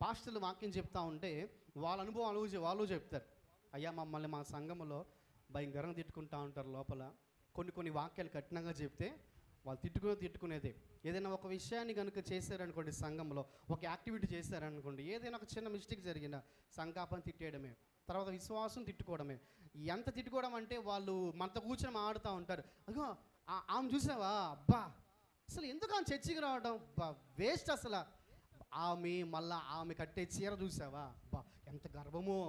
Speaker 1: పాస్టర్లు వాక్యం చెప్తా ఉంటే వాళ్ళ అనుభవం వాళ్ళు చెప్తారు. అయ్యా, మమ్మల్ని మా సంఘంలో భయంకరంగా తిట్టుకుంటా ఉంటారు. లోపల కొన్ని వాక్యాలు కఠినంగా చెప్తే వాళ్ళు తిట్టుకునేదే. ఏదైనా ఒక విషయాన్ని కనుక చేశారనుకోండి, సంఘంలో ఒక యాక్టివిటీ చేశారనుకోండి, ఏదైనా ఒక చిన్న మిస్టేక్ జరిగినా సంఘాపన తిట్టేయడమే, తర్వాత విశ్వాసం తిట్టుకోవడమే. ఎంత తిట్టుకోవడం అంటే వాళ్ళు మనతో కూర్చొని మాడుతూ ఉంటారు. అగో ఆమె చూసావా, అబ్బా అసలు ఎందుకు ఆమె చర్చికి రావడం, వేస్ట్ అసలు. ఆమె కట్టే చీర చూసావా, అబ్బా ఎంత గర్వమో.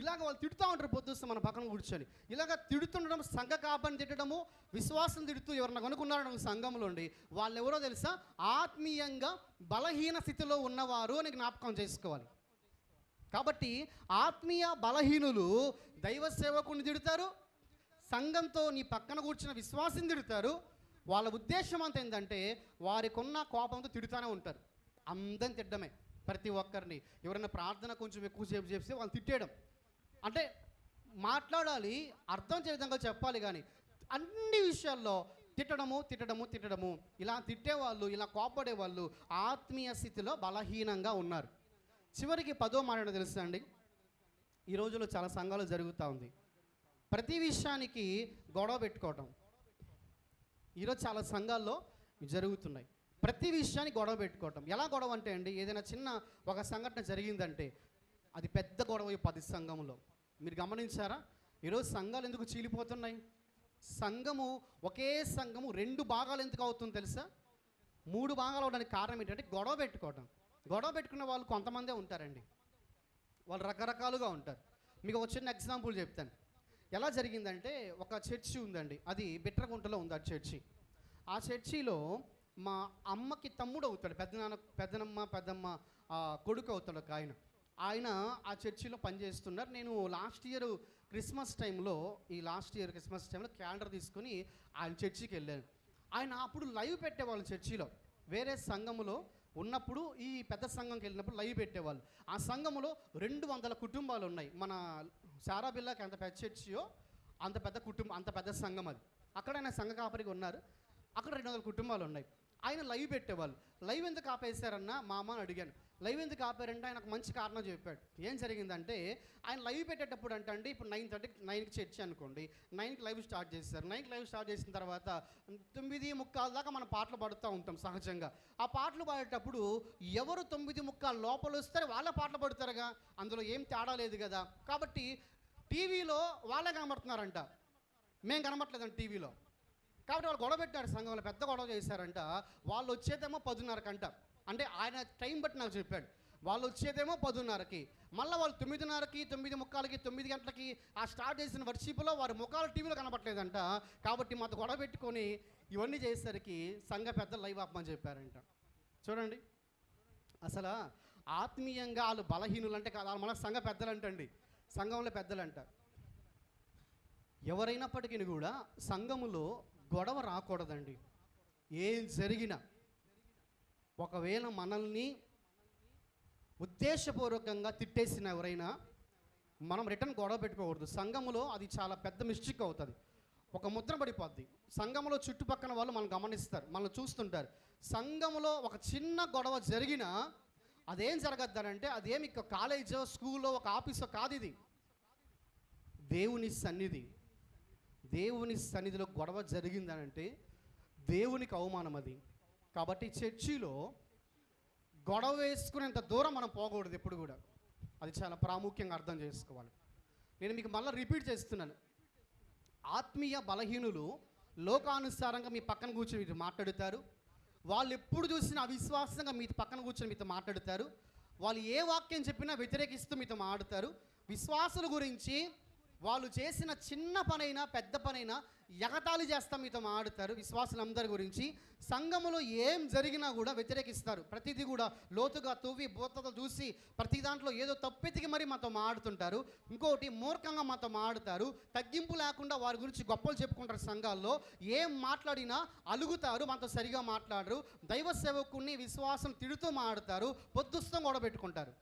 Speaker 1: ఇలాగ వాళ్ళు తిడుతూ ఉంటారు పొద్దుస్తే మన పక్కన కూర్చొని. ఇలాగ తిడుతుండడం, సంఘ కాపని తిట్టడము, విశ్వాసం తిడుతూ ఎవరన్నా కనుక్కున్నారని సంఘంలో ఉండి వాళ్ళు ఎవరో తెలుసా? ఆత్మీయంగా బలహీన స్థితిలో ఉన్నవారు అని జ్ఞాపకం చేసుకోవాలి. కాబట్టి ఆత్మీయ బలహీనులు దైవ సేవకుని తిడతారు, సంఘంతో నీ పక్కన కూర్చున్న విశ్వాసం తిడతారు. వాళ్ళ ఉద్దేశం అంతా ఏంటంటే వారికి ఉన్న కోపంతో తిడుతూనే ఉంటారు. అందరిని తిట్టడమే, ప్రతి ఒక్కరిని. ఎవరైనా ప్రార్థన కొంచెం ఎక్కువసేపు చేస్తే వాళ్ళు తిట్టేయడం. అంటే మాట్లాడాలి, అర్థం చే విధంగా చెప్పాలి, కానీ అన్ని విషయాల్లో తిట్టడము. ఇలా తిట్టేవాళ్ళు, ఇలా కోపడేవాళ్ళు ఆత్మీయ స్థితిలో బలహీనంగా ఉన్నారు. చివరికి 10వ మాట ఏంటో తెలుసా అండి? ఈ రోజుల్లో చాలా సంఘాలు జరుగుతూ ఉంది, ప్రతి విషయానికి గొడవ పెట్టుకోవటం. ఈరోజు చాలా సంఘాల్లో జరుగుతున్నాయి, ప్రతి విషయానికి గొడవ పెట్టుకోవటం. ఎలా గొడవ అంటే అండి, ఏదైనా చిన్న ఒక సంఘటన జరిగిందంటే అది పెద్ద గొడవ 10 సంఘంలో. మీరు గమనించారా? ఈరోజు సంఘాలు ఎందుకు చీలిపోతున్నాయి? సంఘము, ఒకే సంఘము 2 భాగాలు ఎందుకు అవుతుంది తెలుసా? 3 భాగాలు అవడానికి కారణం ఏంటంటే గొడవ పెట్టుకోవటం. గొడవ పెట్టుకున్న వాళ్ళు కొంతమందే ఉంటారండి, వాళ్ళు రకరకాలుగా ఉంటారు. మీకు ఒక చిన్న ఎగ్జాంపుల్ చెప్తాను. ఎలా జరిగిందంటే, ఒక చర్చి ఉందండి, అది బిట్రగుంటలో ఉంది ఆ చర్చి. ఆ చర్చిలో మా అమ్మకి తమ్ముడు అవుతాడు, పెద్దమ్మ కొడుకు అవుతాడు ఒక ఆయన ఆ చర్చిలో పనిచేస్తున్నారు. నేను లాస్ట్ ఇయర్ క్రిస్మస్ టైంలో క్యాలెండర్ తీసుకొని ఆయన చర్చికి వెళ్ళాను. ఆయన అప్పుడు లైవ్ పెట్టేవాళ్ళు చర్చిలో. వేరే సంఘములో ఉన్నప్పుడు ఈ పెద్ద సంఘంకి వెళ్ళినప్పుడు లైవ్ పెట్టేవాళ్ళు. ఆ సంఘములో 200 కుటుంబాలు ఉన్నాయి. మన సారాబిల్లాకి ఎంత పెద్ద చర్చియో అంత పెద్ద కుటుంబం, అంత పెద్ద సంఘం అది. అక్కడ ఆయన సంఘ కాపరికి ఉన్నారు. అక్కడ 200 కుటుంబాలు ఉన్నాయి. ఆయన లైవ్ పెట్టేవాళ్ళు. లైవ్ ఎందుకు ఆపేశారన్న మా అమ్మని అడిగాను. లైవ్ ఎందుకు ఆపారంటే ఆయనకు మంచి కారణం చెప్పాడు. ఏం జరిగిందంటే, ఆయన లైవ్ పెట్టేటప్పుడు అంటే ఇప్పుడు 9:30కి చర్చి అనుకోండి, 9కి లైవ్ స్టార్ట్ చేశారు. 9కి లైవ్ స్టార్ట్ చేసిన తర్వాత 9:45 దాకా మనం పాటలు పాడుతూ ఉంటాం సహజంగా. ఆ పాటలు పాడేటప్పుడు ఎవరు 9:45 లోపల వస్తే వాళ్ళే పాటలు పాడుతారుగా, అందులో ఏం తేడా లేదు కదా. కాబట్టి టీవీలో వాళ్ళే కనబడుతున్నారంట, మేము కనబడట్లేదండి టీవీలో. కాబట్టి వాళ్ళు గొడవ పెట్టారు, సంఘంలో పెద్ద గొడవ చేశారంట. వాళ్ళు వచ్చేదేమో 10:30కంట, అంటే ఆయన టైం బట్టి నాకు చెప్పాడు. వాళ్ళు వచ్చేదేమో 10:30కి, మళ్ళీ వాళ్ళు 9:30కి, 9:45కి, 9 గంటలకి ఆ స్టార్ట్ చేసిన వర్షిప్లో వారి ముఖాలు టీవీలో కనబట్టలేదంట. కాబట్టి మాతో గొడవ పెట్టుకొని ఇవన్నీ చేసేసరికి సంఘ పెద్దలు లైవ్ ఆపమని చెప్పారంట. చూడండి, అసలు ఆత్మీయంగా వాళ్ళు బలహీనులు అంటే కాదు, మన సంఘ పెద్దలు అంటండి, సంఘంలో పెద్దలు అంట. ఎవరైనప్పటికీ కూడా సంఘములో గొడవ రాకూడదండి. ఏం జరిగినా ఒకవేళ మనల్ని ఉద్దేశపూర్వకంగా తిట్టేసిన ఎవరైనా మనం రిటర్న్ గొడవ పెట్టుకోకూడదు. సంఘములో అది చాలా పెద్ద మిస్టేక్ అవుతుంది, ఒక ముద్ర పడిపోద్ది. సంఘములో చుట్టుపక్కల వాళ్ళు మనం గమనిస్తారు, మనం చూస్తుంటారు. సంఘములో ఒక చిన్న గొడవ జరిగినా అదేం జరగద్దానంటే, అదేమి కాలేజో స్కూల్లో ఒక ఆఫీసో కాదు, ఇది దేవుని సన్నిధి. దేవుని సన్నిధిలో గొడవ జరిగిందనంటే దేవునికి అవమానం అది. కాబట్టి చర్చిలో గొడవ వేసుకునేంత దూరం మనం పోకూడదు ఎప్పుడు కూడా. అది చాలా ప్రాముఖ్యంగా అర్థం చేసుకోవాలి. నేను మీకు మళ్ళీ రిపీట్ చేస్తున్నాను, ఆత్మీయ బలహీనులు లోకానుసారంగా మీ పక్కన కూర్చొని మీతో మాట్లాడుతారు. వాళ్ళు ఎప్పుడు చూసినా అవిశ్వాసంగా మీ పక్కన కూర్చొని మీతో మాట్లాడుతారు. వాళ్ళు ఏ వాక్యం చెప్పినా వ్యతిరేకిస్తూ మీతో మాట్లాడతారు. విశ్వాసుల గురించి వాళ్ళు చేసిన చిన్న పనైనా పెద్ద పనైనా ఎగతాళి చేస్తా మీతో మాట్లాడతారు. విశ్వాసులందరి గురించి సంఘములో ఏం జరిగినా కూడా వ్యతిరేకిస్తారు. ప్రతిదీ కూడా లోతుగా తవ్వి బోతతో చూసి ప్రతి దాంట్లో ఏదో తప్పెతికి మరి మాతో మాట్లాడుతుంటారు. ఇంకోటి మూర్ఖంగా మాతో మాట్లాడతారు. తగ్గింపు లేకుండా వారి గురించి గొప్పలు చెప్పుకుంటారు. సంఘాల్లో ఏం మాట్లాడినా అలుగుతారు, మాతో సరిగా మాట్లాడరు. దైవ సేవకుని విశ్వాసం తిడుతూ మాట్లాడతారు, పొద్దుస్తం కూడా పెట్టుకుంటారు.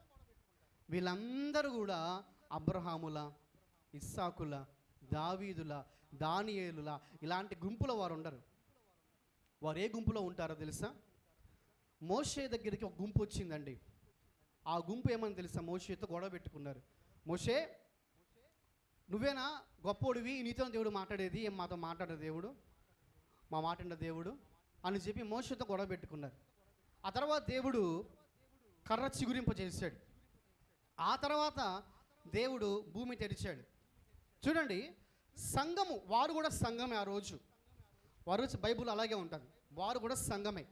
Speaker 1: వీళ్ళందరూ కూడా అబ్రహాముల, ఇస్సాకుల, దావీదుల, దానియేలుల ఇలాంటి గుంపులో వారు ఉండరు. వారు ఏ గుంపులో ఉంటారో తెలుసా? మోషే దగ్గరికి ఒక గుంపు వచ్చిందండి. ఆ గుంపు ఏమని తెలుసా? మోషేతో గొడవ పెట్టుకున్నారు. మోషే, నువ్వేనా గొప్పోడివి, నీతో దేవుడు మాట్లాడేది, ఏం మాతో మాట్లాడేది దేవుడు, మా మాట దేవుడు అని చెప్పి మోషేతో గొడవ పెట్టుకున్నారు. ఆ తర్వాత దేవుడు కర్ర చిగురింప చేశాడు. ఆ తర్వాత దేవుడు భూమి తెరిచాడు. చూడండి, సంఘము, వారు కూడా సంఘమే. ఆ రోజు వారు బైబుల్ అలాగే ఉంటుంది, వారు కూడా సంఘమే.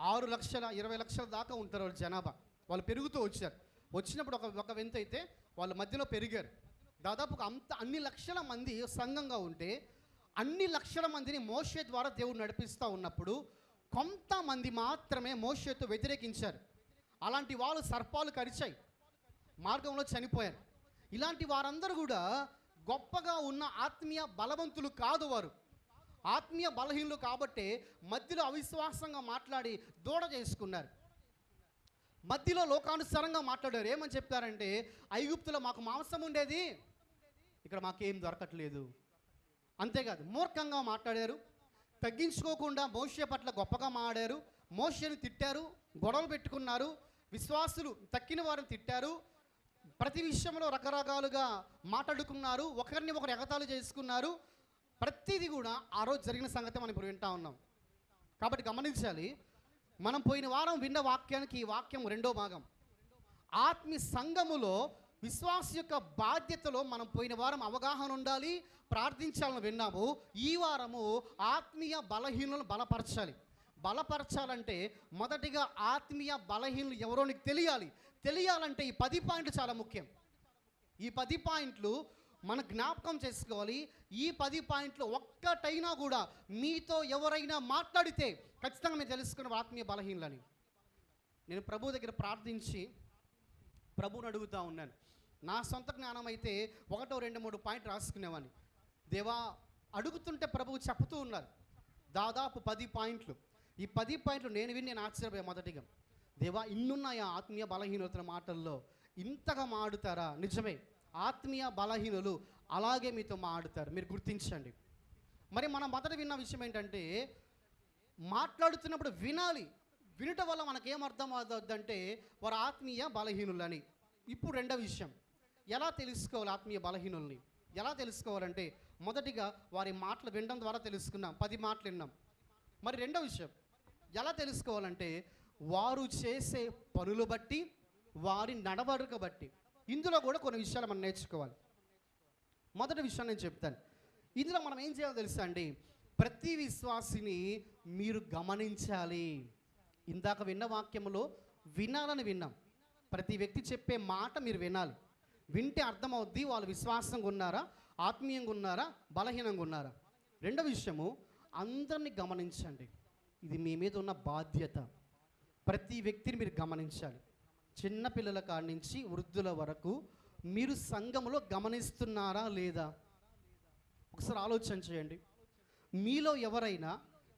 Speaker 1: 6,20,00,000 దాకా ఉంటారు వాళ్ళు జనాభా. వాళ్ళు పెరుగుతూ వచ్చారు. వచ్చినప్పుడు ఒక వింత అయితే వాళ్ళ మధ్యలో పెరిగారు. దాదాపు అన్ని లక్షల మంది సంఘంగా ఉంటే అన్ని లక్షల మందిని మోషే ద్వారా దేవుడు నడిపిస్తూ ఉన్నప్పుడు కొంతమంది మాత్రమే మోషేతో వ్యతిరేకించారు. అలాంటి వాళ్ళు సర్పాలు కరిచాయి, మార్గంలో చనిపోయారు. ఇలాంటి వారందరూ కూడా గొప్పగా ఉన్న ఆత్మీయ బలవంతులు కాదు, వారు ఆత్మీయ బలహీనులు. కాబట్టి మధ్యలో అవిశ్వాసంగా మాట్లాడి దూడ చేసుకున్నారు. మధ్యలో లోకానుసారంగా మాట్లాడారు. ఏమని చెప్తారంటే, ఐగుప్తులో మాకు మాంసం ఉండేది, ఇక్కడ మాకేం దొరకట్లేదు. అంతేకాదు, మూర్ఖంగా మాట్లాడారు. తగ్గించుకోకుండా మోషే పట్ల గొప్పగా మాట్లాడారు. మోషేని తిట్టారు, గొడవలు పెట్టుకున్నారు. విశ్వాసులు తక్కిన వారిని తిట్టారు, ప్రతి విషయంలో రకరకాలుగా మాట్లాడుకున్నారు, ఒకరిని ఒకరు ఎగతాళి చేసుకున్నారు. ప్రతిదీ కూడా ఆ రోజు జరిగిన సంగతి మనం ఇప్పుడు వింటా ఉన్నాం. కాబట్టి గమనించాలి, మనం పోయిన వారం విన్న వాక్యానికి ఈ వాక్యం రెండో భాగం. ఆత్మీయ సంఘములో విశ్వాస యొక్క బాధ్యతలో మనం పోయిన వారం అవగాహన ఉండాలి, ప్రార్థించాలని విన్నాము. ఈ వారము ఆత్మీయ బలహీనులను బలపరచాలంటే మొదటిగా ఆత్మీయ బలహీనులు ఎవరో నీకు తెలియాలంటే ఈ 10 పాయింట్లు చాలా ముఖ్యం. ఈ 10 పాయింట్లు మన జ్ఞాపకం చేసుకోవాలి. ఈ 10 పాయింట్లు ఒక్కటైనా కూడా మీతో ఎవరైనా మాట్లాడితే ఖచ్చితంగా మీరు తెలుసుకున్న ఆత్మీయ బలహీనులని. నేను ప్రభు దగ్గర ప్రార్థించి ప్రభువుని అడుగుతూ ఉన్నాను. నా సొంత జ్ఞానం అయితే 1, 2, 3 పాయింట్లు రాసుకునేవాడిని. దేవా అడుగుతుంటే ప్రభువు చెప్తూ ఉన్నారు దాదాపు 10 పాయింట్లు. ఈ 10 పాయింట్లు నేను ఆశ్చర్యపోయా. మొదటిగా, దేవా ఇన్నున్నాయా ఆత్మీయ బలహీనతల మాటల్లో, ఇంతగా మాడుతారా? నిజమే, ఆత్మీయ బలహీనులు అలాగే మీతో మాడుతారు, మీరు గుర్తించండి. మరి మనం మొదట విన్న విషయం ఏంటంటే, మాట్లాడుతున్నప్పుడు వినుట వల్ల మనకేం అర్థం అవుతుందంటే వారు ఆత్మీయ బలహీనులని. ఇప్పుడు రెండో విషయం, ఎలా తెలుసుకోవాలి ఆత్మీయ బలహీనుల్ని? ఎలా తెలుసుకోవాలంటే, మొదటిగా వారి మాటలు వినడం ద్వారా తెలుసుకున్నాం, 10 మాటలు విన్నాం. మరి రెండో విషయం ఎలా తెలుసుకోవాలంటే, వారు చేసే పనులు బట్టి, వారి నడవడిక బట్టి. ఇందులో కూడా కొన్ని విషయాలు మనం నేర్చుకోవాలి. మొదటి విషయం నేను చెప్తాను. ఇందులో మనం ఏం చేయాలో తెలుసా అండి? ప్రతి విశ్వాసిని మీరు గమనించాలి. ఇందాక విన్న వాక్యంలో వినాలని విన్నాం. ప్రతి వ్యక్తి చెప్పే మాట మీరు వినాలి. వింటే అర్థమవుద్ది వాళ్ళు విశ్వాసంగా ఉన్నారా, ఆత్మీయంగా ఉన్నారా, బలహీనంగా ఉన్నారా. రెండో విషయము, అందరినీ గమనించండి. ఇది మీ మీద ఉన్న బాధ్యత. ప్రతి వ్యక్తిని మీరు గమనించాలి. చిన్న పిల్లల కాడి నుంచి వృద్ధుల వరకు మీరు సంఘములో గమనిస్తున్నారా లేదా? ఒకసారి ఆలోచన చేయండి. మీలో ఎవరైనా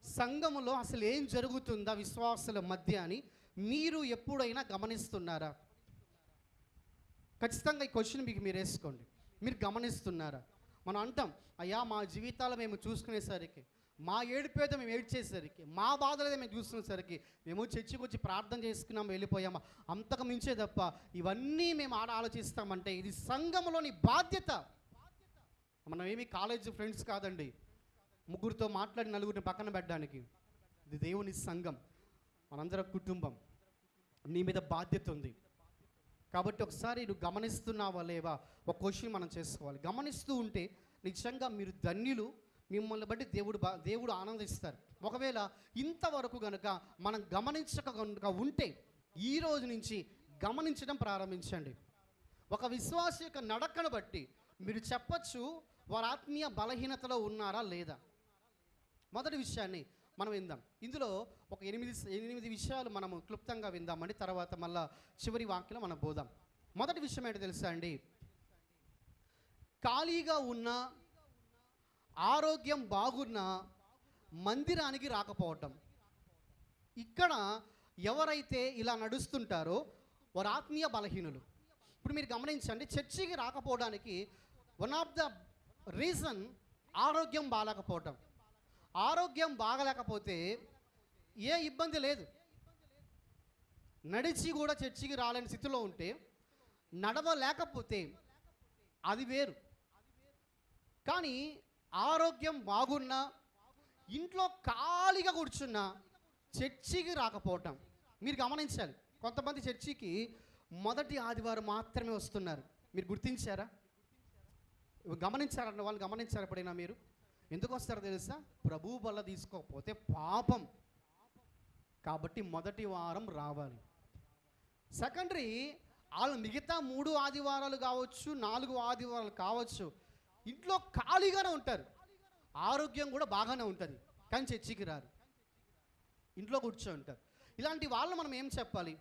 Speaker 1: సంఘములో అసలు ఏం జరుగుతుందా విశ్వాసుల మధ్య అని మీరు ఎప్పుడైనా గమనిస్తున్నారా? ఖచ్చితంగా ఈ క్వశ్చన్ మీరు వేసుకోండి. మీరు గమనిస్తున్నారా? మనం అంటాం, అయ్యా మా జీవితాలు మేము చూసుకునేసరికి, మా ఏడుపేద మేము ఏడ్చేసరికి, మా బాధలేదో మేము చూసుకునేసరికి మేము చర్చికి వచ్చి ప్రార్థన చేసుకున్నాము, వెళ్ళిపోయామా, అంతకు మించే తప్ప ఇవన్నీ మేము ఆలోచిస్తామంటే ఇది సంఘంలోని బాధ్యత. మనం ఏమి కాలేజ్ ఫ్రెండ్స్ కాదండి, ముగ్గురితో మాట్లాడి నలుగురిని పక్కన పెట్టడానికి. ఇది దేవుని సంఘం, మనందరం కుటుంబం. నీ మీద బాధ్యత ఉంది. కాబట్టి ఒకసారి నువ్వు గమనిస్తున్నావా లేవా ఒక క్వశ్చన్ మనం చేసుకోవాలి. గమనిస్తూ ఉంటే నిజంగా మీరు ధన్యులు, మిమ్మల్ని బట్టి దేవుడు ఆనందిస్తారు. ఒకవేళ ఇంతవరకు కనుక మనం గమనించక ఉంటే ఈ రోజు నుంచి గమనించడం ప్రారంభించండి. ఒక విశ్వాస యొక్క నడకను బట్టి మీరు చెప్పచ్చు వారు ఆత్మీయ బలహీనతలో ఉన్నారా లేదా. మొదటి విషయాన్ని మనం విందాం. ఇందులో ఒక 8 విషయాలు మనము క్లుప్తంగా విందామండి. తర్వాత మళ్ళా చివరి వాక్యంలో మనం పోదాం. మొదటి విషయం ఏంటో తెలుసా అండి? ఖాళీగా ఉన్న, ఆరోగ్యం బాగున్న మందిరానికి రాకపోవటం. ఇక్కడ ఎవరైతే ఇలా నడుస్తుంటారో వారు ఆత్మీయ బలహీనులు. ఇప్పుడు మీరు గమనించండి, చర్చికి రాకపోవడానికి వన్ ఆఫ్ ద రీజన్ ఆరోగ్యం బాగలేకపోవటం. ఆరోగ్యం బాగలేకపోతే ఏ ఇబ్బంది లేదు, నడిచి కూడా చర్చికి రాలేని స్థితిలో ఉంటే, నడవలేకపోతే అది వేరు. కానీ ఆరోగ్యం బాగున్నా, ఇంట్లో ఖాళీగా కూర్చున్నా చర్చికి రాకపోవటం మీరు గమనించాలి. కొంతమంది చర్చికి మొదటి ఆదివారం మాత్రమే వస్తున్నారు. మీరు గుర్తించారా? గమనించారన్న వాళ్ళు గమనించారు ఎప్పుడైనా మీరు? ఎందుకు వస్తారో తెలుసా? ప్రభు బల్ల తీసుకోకపోతే పాపం. కాబట్టి మొదటి వారం రావాలి. సెకండరీ, వాళ్ళు మిగతా 3 ఆదివారాలు కావచ్చు, 4 ఆదివారాలు కావచ్చు, ఇంట్లో ఖాళీగానే ఉంటారు, ఆరోగ్యం కూడా బాగానే ఉంటుంది, కానీ చర్చికి రారు, ఇంట్లో కూర్చో ఉంటారు. ఇలాంటి వాళ్ళు మనం ఏం చెప్పాలి?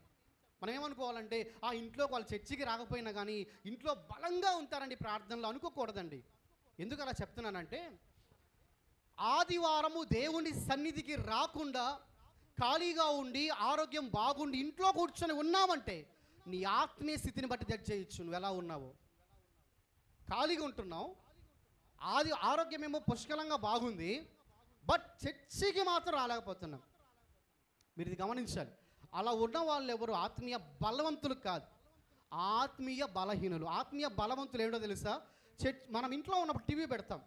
Speaker 1: మనం ఏమనుకోవాలంటే, ఆ ఇంట్లో వాళ్ళు చర్చికి రాకపోయినా కానీ ఇంట్లో బలంగా ఉంటారండి ప్రార్థనలో అనుకోకూడదండి. ఎందుకు అలా చెప్తున్నానంటే, ఆదివారము దేవుని సన్నిధికి రాకుండా ఖాళీగా ఉండి ఆరోగ్యం బాగుండి ఇంట్లో కూర్చొని ఉన్నామంటే నీ ఆత్మీయ స్థితిని బట్టి జడ్జ్ చేయొచ్చు నువ్వు ఎలా ఉన్నావో. ఖాళీగా ఉంటున్నావు, ఆరోగ్యం ఏమో పుష్కలంగా బాగుంది, బట్ చర్చికి మాత్రం రాలేకపోతున్నాం. మీరు ఇది గమనించాలి. అలా ఉన్న వాళ్ళు ఎవరు ఆత్మీయ బలవంతులు కాదు, ఆత్మీయ బలహీనులు. ఆత్మీయ బలవంతులు ఏంటో తెలుసా? మనం ఇంట్లో ఉన్నప్పుడు టీవీ పెడతాం,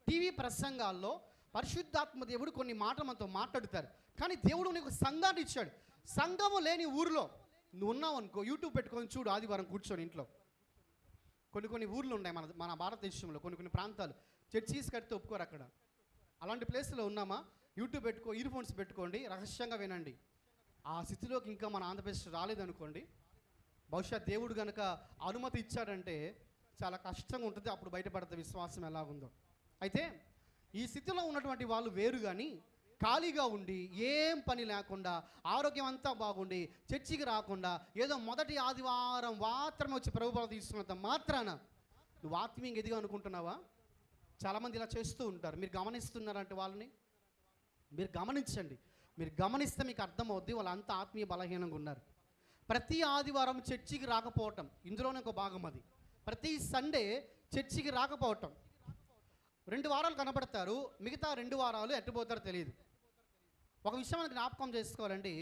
Speaker 1: టీవీ ప్రసంగాల్లో పరిశుద్ధాత్మ దేవుడు కొన్ని మాటలు మనతో మాట్లాడుతారు. కానీ దేవుడు నీకు సంఘాన్ని ఇచ్చాడు. సంఘము లేని ఊరిలో నువ్వు ఉన్నావు అనుకో, యూట్యూబ్ పెట్టుకొని చూడు, ఆదివారం కూర్చొని ఇంట్లో. కొన్ని ఊర్లు ఉన్నాయి మన భారతదేశంలో, కొన్ని ప్రాంతాలు చర్చీస్ కడితే ఒప్పుకోరు అక్కడ. అలాంటి ప్లేస్లో ఉన్నామా, యూట్యూబ్ పెట్టుకో, ఇయర్ ఫోన్స్ పెట్టుకోండి, రహస్యంగా వినండి. ఆ స్థితిలోకి ఇంకా మన ఆంధ్రప్రదేశ్ రాలేదనుకోండి, బహుశా దేవుడు కనుక అనుమతి ఇచ్చాడంటే చాలా కష్టంగా ఉంటుంది. అప్పుడు బయటపడుతుంది విశ్వాసం ఎలాగుందో. అయితే ఈ స్థితిలో ఉన్నటువంటి వాళ్ళు వేరు, కానీ ఖాళీగా ఉండి ఏం పని లేకుండా ఆరోగ్యం అంతా బాగుండి చర్చికి రాకుండా ఏదో మొదటి ఆదివారం మాత్రమే వచ్చి ప్రభుత్వం తీసుకున్నంత మాత్రాన నువ్వు ఆత్మీయంగా ఎదిగా అనుకుంటున్నావా? చాలామంది ఇలా చేస్తూ ఉంటారు. మీరు గమనిస్తున్నారంటే వాళ్ళని మీరు గమనించండి. మీరు గమనిస్తే మీకు అర్థమవుద్ది వాళ్ళు అంత ఆత్మీయ బలహీనంగా ఉన్నారు. ప్రతి ఆదివారం చర్చికి రాకపోవటం ఇందులోనే ఒక భాగం. అది ప్రతి సండే చర్చికి రాకపోవటం. 2 వారాలు కనబడతారు, మిగతా 2 వారాలు ఎట్టుపోతారో తెలియదు. ఒక విషయం మనకు జ్ఞాపకం చేసుకోవాలండి,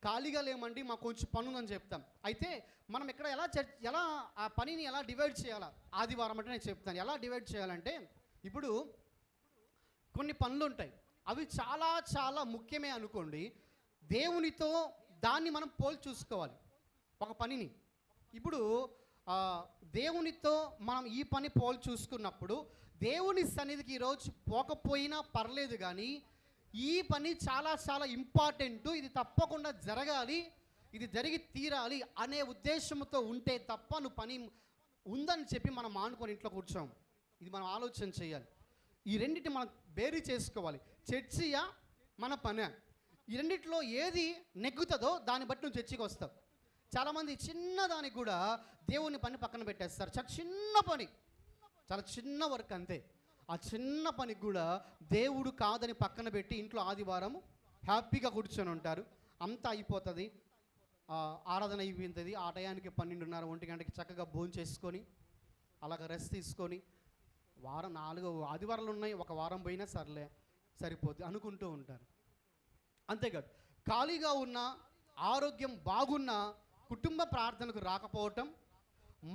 Speaker 1: ఖాళీగా లేమండి మాకు కొంచెం పని ఉందని చెప్తాం. అయితే మనం ఇక్కడ ఎలా ఆ పనిని ఎలా డివైడ్ చేయాలా? ఆదివారం అంటే నేను చెప్తాను ఎలా డివైడ్ చేయాలంటే, ఇప్పుడు కొన్ని పనులు ఉంటాయి, అవి చాలా చాలా ముఖ్యమే అనుకోండి. దేవునితో దాన్ని మనం పోల్చి చూసుకోవాలి. ఒక పనిని ఇప్పుడు దేవునితో మనం ఈ పని పోల్చి చూసుకున్నప్పుడు దేవుని సన్నిధికి ఈరోజు పోకపోయినా పర్లేదు, కానీ ఈ పని చాలా చాలా ఇంపార్టెంట్, ఇది తప్పకుండా జరగాలి, ఇది జరిగి తీరాలి అనే ఉద్దేశంతో ఉంటే తప్ప నువ్వు పని ఉందని చెప్పి మనం మానుకొని ఇంట్లో కూర్చోం. ఇది మనం ఆలోచన చేయాలి. ఈ రెండింటి మనం బేరీ చేసుకోవాలి. చర్చియా మన పని, ఈ రెండిట్లో ఏది నెగ్గుతుందో దాన్ని బట్టి నువ్వు చర్చికి వస్తావు. చాలామంది చిన్నదానికి కూడా దేవుని పని పక్కన పెట్టేస్తారు. చాలా చిన్న పని, చాలా చిన్న వర్క్ అంతే. ఆ చిన్న పనికి కూడా దేవుడు కాదని పక్కన పెట్టి ఇంట్లో ఆదివారం హ్యాపీగా కూర్చొని ఉంటారు. అంతా అయిపోతుంది, ఆరాధన అయిపోతుంది. ఆ టయానికి 12:30, 1 గంటకి చక్కగా భోజనం చేసుకొని అలాగ రెస్ట్ తీసుకొని వారం 4 ఆదివారాలు ఉన్నాయి, ఒక వారం పోయినా సర్లే సరిపోద్ది అనుకుంటూ ఉంటారు. అంతేకాదు ఖాళీగా ఉన్న ఆరోగ్యం బాగున్న కుటుంబ ప్రార్థనకు రాకపోవటం,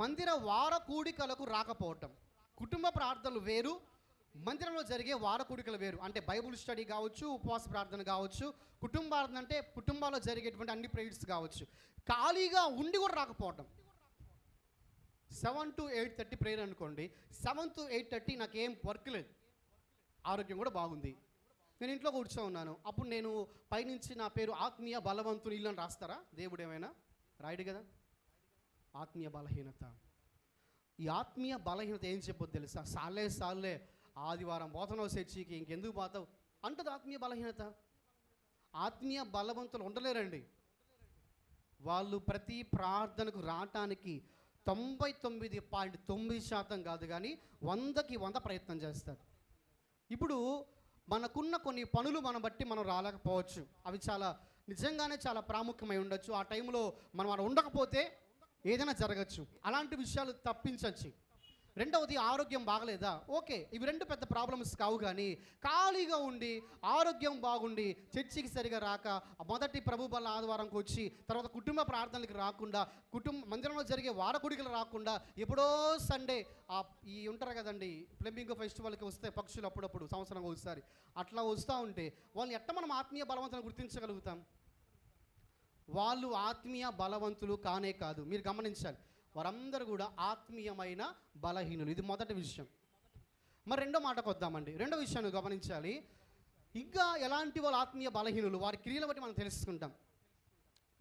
Speaker 1: మందిర వార కూడికలకు రాకపోవటం. కుటుంబ ప్రార్థనలు వేరు, మందిరంలో జరిగే వార కూడికలు వేరు. అంటే బైబుల్ స్టడీ కావచ్చు, ఉపవాస ప్రార్థన కావచ్చు, కుటుంబ ప్రార్థన అంటే కుటుంబాల్లో జరిగేటువంటి అన్ని ప్రేయర్స్ కావచ్చు. ఖాళీగా ఉండి కూడా రాకపోవటం. 7 to 8:30 ప్రేయర్ అనుకోండి, 7 to 8:30 నాకేం వర్క్ లేదు, ఆరోగ్యం కూడా బాగుంది, నేను ఇంట్లో కూర్చో ఉన్నాను. అప్పుడు నేను పైనుంచి నా పేరు ఆత్మీయ బలవంతుని ఇల్లు అని రాస్తారా? దేవుడు ఏమైనా రాయడు కదా. ఆత్మీయ బలహీనత. ఈ ఆత్మీయ బలహీనత ఏం చెప్పొద్దు తెలుసా? సాలే ఆదివారం పోతున్నావు చర్చికి, ఇంకెందుకు పోతావు అంటది ఆత్మీయ బలహీనత. ఆత్మీయ బలవంతులు ఉండలేరండి. వాళ్ళు ప్రతి ప్రార్థనకు రావటానికి 99.9% కాదు, కానీ 100కి 100 ప్రయత్నం చేస్తారు. ఇప్పుడు మనకున్న కొన్ని పనులు మనం బట్టి మనం రాలేకపోవచ్చు, అవి చాలా నిజంగానే చాలా ప్రాముఖ్యమై ఉండొచ్చు. ఆ టైంలో మనం అలా ఉండకపోతే ఏదైనా జరగచ్చు, అలాంటి విషయాలు తప్పించవచ్చు. రెండవది ఆరోగ్యం బాగలేదా, ఓకే, ఇవి 2 పెద్ద ప్రాబ్లమ్స్ కావు. కానీ ఖాళీగా ఉండి ఆరోగ్యం బాగుండి చర్చికి సరిగా రాక, మొదటి ప్రభు బల ఆదివారంకి వచ్చి తర్వాత కుటుంబ ప్రార్థనలకు రాకుండా, మందిరంలో జరిగే వారకుడికలు రాకుండా, ఎప్పుడో సండే ఈ ఉంటారు కదండి ఫ్లెమింగో ఫెస్టివల్కి వస్తే పక్షులు అప్పుడప్పుడు సంవత్సరంగా ఒకసారి అట్లా వస్తూ ఉంటే వాళ్ళని ఎట్ట మనం ఆత్మీయ బలవంతులను గుర్తించగలుగుతాం? వాళ్ళు ఆత్మీయ బలవంతులు కానే కాదు. మీరు గమనించాలి, వారందరూ కూడా ఆత్మీయమైన బలహీనులు. ఇది మొదటి విషయం. మరి రెండో మాటకు వద్దామండి. రెండో విషయాన్ని గమనించాలి. ఇంకా ఎలాంటి వాళ్ళు ఆత్మీయ బలహీనులు, వారి క్రియల బట్టి మనం తెలుసుకుంటాం.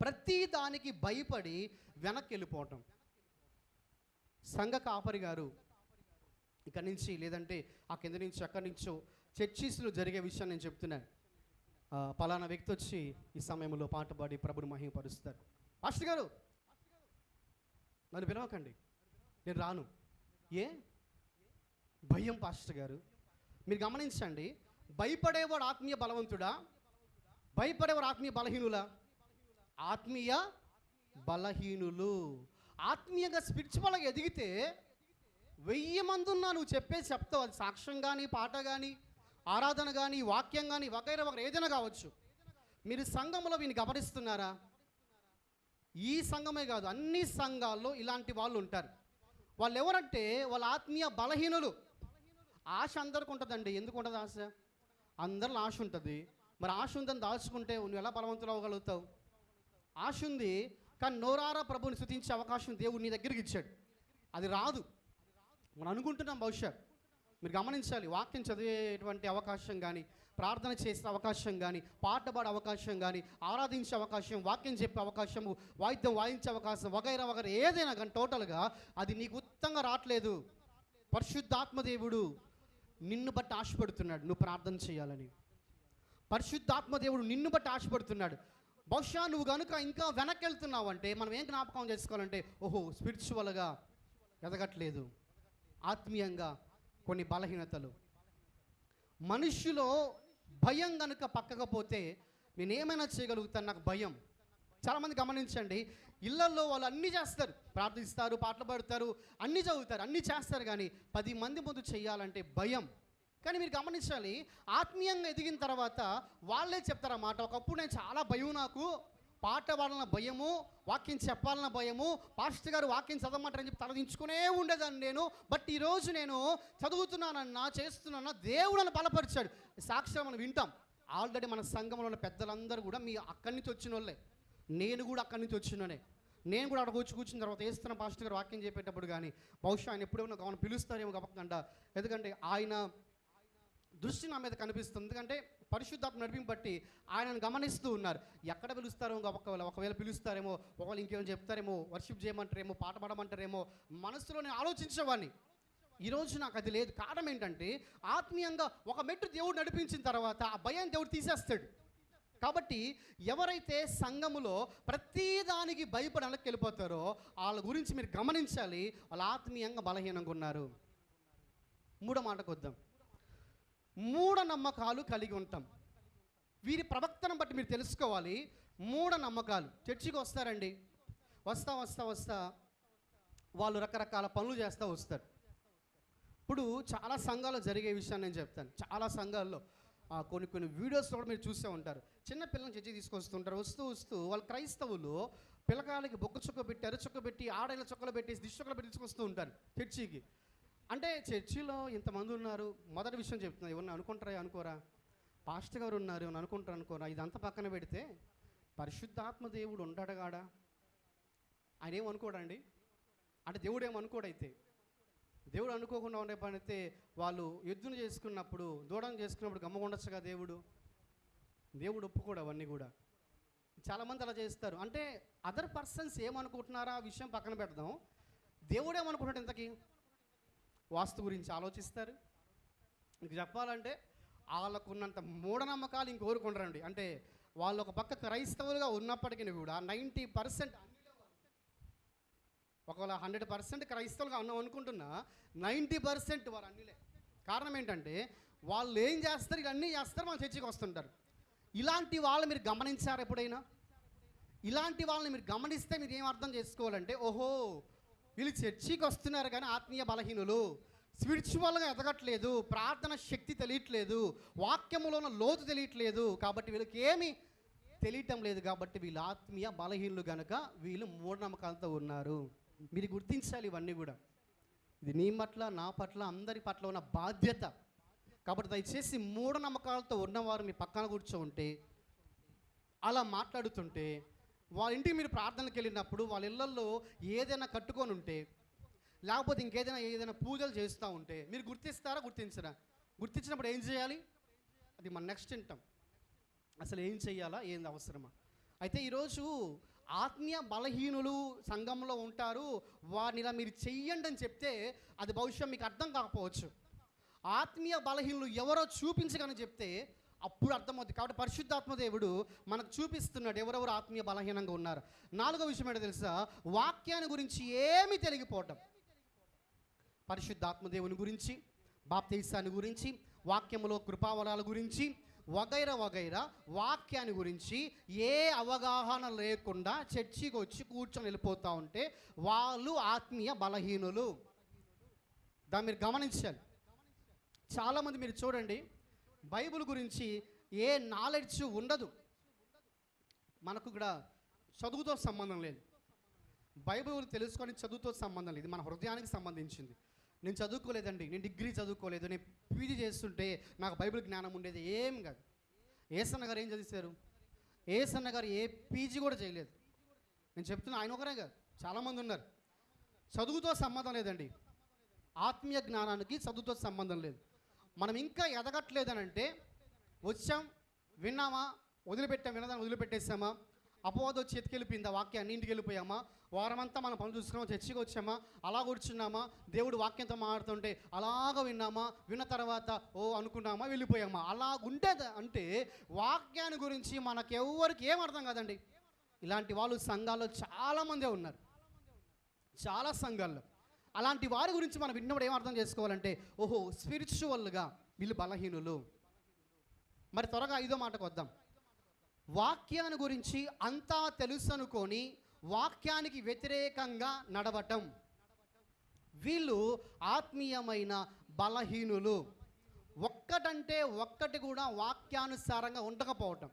Speaker 1: ప్రతి దానికి భయపడి వెనక్కి వెళ్ళిపోవటం. సంఘ కాపరి గారు ఇక్కడి నుంచి లేదంటే ఆ కింద నుంచి అక్కడి నుంచో చర్చీస్లో జరిగే విషయాన్ని నేను చెప్తున్నాను. పలానా వ్యక్తి వచ్చి ఈ సమయంలో పాట పాడి ప్రభుని మహిమపరుస్తారు. పాస్టర్ గారు నన్ను పిలవకండి, నేను రాను. ఏ భయం పాస్టర్ గారు? మీరు గమనించండి, భయపడేవాడు ఆత్మీయ బలవంతుడా, భయపడేవాడు ఆత్మీయ బలహీనులా? ఆత్మీయ బలహీనులు. ఆత్మీయంగా స్పిరిచువల్గా ఎదిగితే 1000 మంది ఉన్నా నువ్వు చెప్తావు. అది సాక్ష్యం కానీ, పాట కానీ, ఆరాధన కానీ, వాక్యం కానీ, వగైరా ఏదైనా కావచ్చు. మీరు సంఘంలో వీని గమనిస్తున్నారా? ఈ సంఘమే కాదు, అన్ని సంఘాల్లో ఇలాంటి వాళ్ళు ఉంటారు. వాళ్ళు ఎవరంటే వాళ్ళ ఆత్మీయ బలహీనులు. ఆశ అందరికి ఉంటుందండి. ఎందుకు ఉంటుంది ఆశ? అందరిలో ఆశ ఉంటుంది. మరి ఆశ ఉందని దాచుకుంటే నువ్వు ఎలా బలవంతులు అవ్వగలుగుతావు? ఆశ ఉంది, కానీ నోరారా ప్రభుని స్తుతించే అవకాశం దేవుడు నీ దగ్గరికి ఇచ్చాడు. అది రాదు, మనం అనుకుంటున్నాం. బహుశా మీరు గమనించాలి, వాక్యం చదివేటువంటి అవకాశం కానీ, ప్రార్థన చేసే అవకాశం కానీ, పాట పాడే అవకాశం కానీ, ఆరాధించే అవకాశం, వాక్యం చెప్పే అవకాశము, వాయిద్యం వాయించే అవకాశం, వగైరా వగైరా ఏదైనా కానీ టోటల్గా అది నీకు ఉత్తంగా రావట్లేదు. పరిశుద్ధాత్మదేవుడు నిన్ను బట్టి ఆశపడుతున్నాడు నువ్వు ప్రార్థన చేయాలని. పరిశుద్ధాత్మదేవుడు నిన్ను బట్టి ఆశపడుతున్నాడు. బహుశా నువ్వు కనుక ఇంకా వెనక్కి వెళ్తున్నావు అంటే మనం ఏం జ్ఞాపకం చేసుకోవాలంటే, ఓహో స్పిరిచువల్గా ఎదగట్లేదు, ఆత్మీయంగా కొన్ని బలహీనతలు. మనిషిలో భయం కనుక పక్కకపోతే నేనేమైనా చేయగలుగుతాను, నాకు భయం. చాలామంది గమనించండి, ఇళ్లల్లో వాళ్ళు అన్నీ చేస్తారు, ప్రార్థిస్తారు, పాటలు పాడతారు, అన్నీ చదువుతారు, అన్నీ చేస్తారు, కానీ 10 మంది ముందు చేయాలంటే భయం. కానీ మీరు గమనించాలి, ఆత్మీయంగా ఎదిగిన తర్వాత వాళ్ళే చెప్తారన్నమాట, ఒకప్పుడు నేను చాలా భయం, నాకు పాట పాడాలన్న భయము, వాక్యం చెప్పాలన్న భయము, పాస్టర్ గారు వాక్యం చదవమంటారని చెప్పి తలదించుకునే ఉండేదాన్ని నేను. బట్ ఈరోజు నేను చదువుతున్నానన్నా, చేస్తున్నానన్నా దేవుడు నన్ను బలపరిచాడు. సాక్ష్యం మనం వింటాం. ఆల్రెడీ మన సంఘంలో ఉన్న పెద్దలందరూ కూడా మీ అక్కడి నుంచి వచ్చిన వాళ్ళే. నేను కూడా అక్కడి నుంచి వచ్చిననే. నేను కూడా అక్కడ కూర్చున్న తర్వాత వేస్తున్న పాస్టర్ గారు వాక్యం చెప్పేటప్పుడు కానీ బహుశా ఆయన ఎప్పుడేమో ఆయన పిలుస్తారేమో గబక్కంట. ఎందుకంటే ఆయన దృష్టి నా మీద కనిపిస్తుంది. ఎందుకంటే పరిశుద్ధాత్మ నడిపింపు బట్టి ఆయనను గమనిస్తూ ఉన్నారు. ఎక్కడ పిలుస్తారో ఒకవేళ పిలుస్తారేమో, ఒకవేళ ఇంకేమో చెప్తారేమో, వర్షిప్ చేయమంటారేమో, పాట పాడమంటారేమో, మనసులో నేను ఆలోచించేవాడిని. ఈరోజు నాకు అది లేదు. కారణం ఏంటంటే ఆత్మీయంగా ఒక మెట్టు దేవుడు నడిపించిన తర్వాత ఆ భయాన్ని దేవుడు తీసేస్తాడు. కాబట్టి ఎవరైతే సంఘములో ప్రతిదానికి భయపడి వెనక్కి వెళ్ళిపోతారో వాళ్ళ గురించి మీరు గమనించాలి, వాళ్ళు ఆత్మీయంగా బలహీనంగా ఉన్నారు. మూడో మాటకు వద్దాం. మూఢనమ్మకాలు కలిగి ఉంటాం. వీరి ప్రవక్తను బట్టి మీరు తెలుసుకోవాలి. మూఢనమ్మకాలు. చర్చికి వస్తారండి, వస్తా వాళ్ళు రకరకాల పనులు చేస్తూ వస్తారు. ఇప్పుడు చాలా సంఘాల్లో జరిగే విషయాన్ని నేను చెప్తాను. చాలా సంఘాల్లో కొన్ని వీడియోస్లో కూడా మీరు చూస్తూ ఉంటారు. చిన్న పిల్లల్ని చర్చి తీసుకొస్తుంటారు. వస్తూ వాళ్ళు క్రైస్తవులు పిల్లకాయలకి బొగ్గు చుక్క పెట్టి, అరచుక్క పెట్టి, ఆడైన చుక్కలు పెట్టేసి, దిష్టి చుక్కలు పెట్టి తీసుకొస్తూ ఉంటారు చర్చికి. అంటే చర్చిలో ఇంతమంది ఉన్నారు. మొదటి విషయం చెప్తున్నా, ఎవరిని అనుకుంటారా అనుకోరా, పాస్టర్ గారు ఉన్నారు ఏమన్నా అనుకుంటారు అనుకోరా, ఇదంతా పక్కన పెడితే పరిశుద్ధాత్మ దేవుడు ఉంటాడుగాడా? ఆయన ఏమనుకోడండి. అంటే దేవుడు ఏమనుకోడైతే, దేవుడు అనుకోకుండా ఉండే పని అయితే వాళ్ళు యుద్ధం చేసుకున్నప్పుడు, దూడం చేసుకున్నప్పుడు గమ్మగుండొచ్చుగా దేవుడు ఒప్పుకోడు అవన్నీ కూడా. చాలామంది అలా చేస్తారు. అంటే అదర్ పర్సన్స్ ఏమనుకుంటున్నారా ఆ విషయం పక్కన పెడదాం. దేవుడు ఏమనుకుంటాడు? ఇంతకీ వాస్తు గురించి ఆలోచిస్తారు. ఇంక చెప్పాలంటే వాళ్ళకున్నంత మూఢనమ్మకాలు ఇంకోరుకుంటారండి. అంటే వాళ్ళు ఒక పక్క క్రైస్తవులుగా ఉన్నప్పటికీ కూడా 90% ఒకవేళ 100% క్రైస్తవులుగా ఉన్నాం అనుకుంటున్నా, 90% వారు అన్నిలే. కారణం ఏంటంటే వాళ్ళు ఏం చేస్తారు, ఇవన్నీ చేస్తారు, మన చర్చికి వస్తుంటారు. ఇలాంటి వాళ్ళు మీరు గమనించారు ఎప్పుడైనా? ఇలాంటి వాళ్ళని మీరు గమనిస్తే మీరు ఏం అర్థం చేసుకోవాలంటే, ఓహో వీళ్ళు చర్చికి వస్తున్నారు కానీ ఆత్మీయ బలహీనులు, స్పిరిచువల్గా ఎదగట్లేదు, ప్రార్థన శక్తి తెలియట్లేదు, వాక్యములో ఉన్న లోతు తెలియట్లేదు, కాబట్టి వీళ్ళకి ఏమీ తెలియటం లేదు, కాబట్టి వీళ్ళు ఆత్మీయ బలహీనులు కనుక వీళ్ళు మూఢనమ్మకాలతో ఉన్నారు. మీరు గుర్తించాలి ఇవన్నీ కూడా. ఇది నీ పట్ల, నా పట్ల, అందరి పట్ల ఉన్న బాధ్యత. కాబట్టి దయచేసి మూఢనమ్మకాలతో ఉన్నవారు మీ పక్కన కూర్చోంటే, అలా మాట్లాడుతుంటే, వాళ్ళ ఇంటికి మీరు ప్రార్థనకి వెళ్ళినప్పుడు వాళ్ళ ఇళ్ళల్లో ఏదైనా కట్టుకొని ఉంటే, లేకపోతే ఏదైనా పూజలు చేస్తూ ఉంటే మీరు గుర్తిస్తారా, గుర్తించరా? గుర్తించినప్పుడు ఏం చేయాలి? అది మన నెక్స్ట్ వింటాం. అసలు ఏం చెయ్యాలా, ఏంది అవసరమా? అయితే ఈరోజు ఆత్మీయ బలహీనులు సంఘంలో ఉంటారు, వారిని ఇలా మీరు చెయ్యండి అని చెప్తే అది బహుశా మీకు అర్థం కాకపోవచ్చు. ఆత్మీయ బలహీనులు ఎవరో చూపించగని చెప్తే అప్పుడు అర్థమవుతుంది. కాబట్టి పరిశుద్ధాత్మ దేవుడు మనకు చూపిస్తున్నాడు ఎవరెవరు ఆత్మీయ బలహీనంగా ఉన్నారు. 4వ విషయం ఏంటో తెలుసా? వాక్యాన్ని గురించి ఏమీ తెలియకపోవటం. పరిశుద్ధాత్మ దేవుని గురించి, బాప్తిసాన్ని గురించి, వాక్యములో కృపావరాల గురించి, వగైరా వాక్యాన్ని గురించి ఏ అవగాహన లేకుండా చర్చికి వచ్చి కూర్చొని వెళ్ళిపోతూ ఉంటే వాళ్ళు ఆత్మీయ బలహీనులు. దాన్ని మీరు గమనించాలి. చాలామంది మీరు చూడండి, బైబిల్ గురించి ఏ నాలెడ్జ్ ఉండదు. మనకు కూడా చదువుతో సంబంధం లేదు. బైబిల్ తెలుసుకొని చదువుతో సంబంధం లేదు, ఇది మన హృదయానికి సంబంధించింది. నేను చదువుకోలేదండి, నేను డిగ్రీ చదువుకోలేదు, నేను పీజీ చేస్తుంటే నాకు బైబిల్ జ్ఞానం ఉండేది, ఏం కాదు. ఏసన్న గారు ఏం చదివారు? ఏసన్న గారు ఏ పీజీ కూడా చేయలేదు. నేను చెప్తున్నా, ఆయన ఒకరే కాదు, చాలామంది ఉన్నారు. చదువుతో సంబంధం లేదండి, ఆత్మీయ జ్ఞానానికి చదువుతో సంబంధం లేదు. మనం ఇంకా ఎదగట్లేదనంటే వచ్చాం, విన్నామా, వదిలిపెట్టాం, వినదాన్ని వదిలిపెట్టేసామా, అపవాదం వచ్చి ఎత్తుకెళ్ళిపోయిందా వాక్యాన్ని, ఇంటికి వెళ్ళిపోయామా, వారమంతా మనం పనులు చూసుకున్నామా, చర్చికి వచ్చామా, అలా కూర్చున్నామా, దేవుడు వాక్యంతో మాట్లాడుతుంటే అలాగ విన్నామా, విన్న తర్వాత ఓ అనుకున్నామా, వెళ్ళిపోయామా, అలా ఉంటేది అంటే వాక్యాన్ని గురించి మనకెవ్వరికి ఏం అర్థం కాదండి. ఇలాంటి వాళ్ళు సంఘాల్లో చాలామందే ఉన్నారు, చాలా సంఘాల్లో. అలాంటి వారి గురించి మనం విన్నప్పుడు ఏం అర్థం చేసుకోవాలంటే, ఓహో స్పిరిచువల్గా వీళ్ళు బలహీనులు. మరి త్వరగా 5వ మాటకు వద్దాం. వాక్యాన్ని గురించి అంతా తెలుసు అనుకొని వాక్యానికి వ్యతిరేకంగా నడవటం, వీళ్ళు ఆత్మీయమైన బలహీనులు. ఒక్కటంటే ఒక్కటి కూడా వాక్యానుసారంగా ఉండకపోవటం.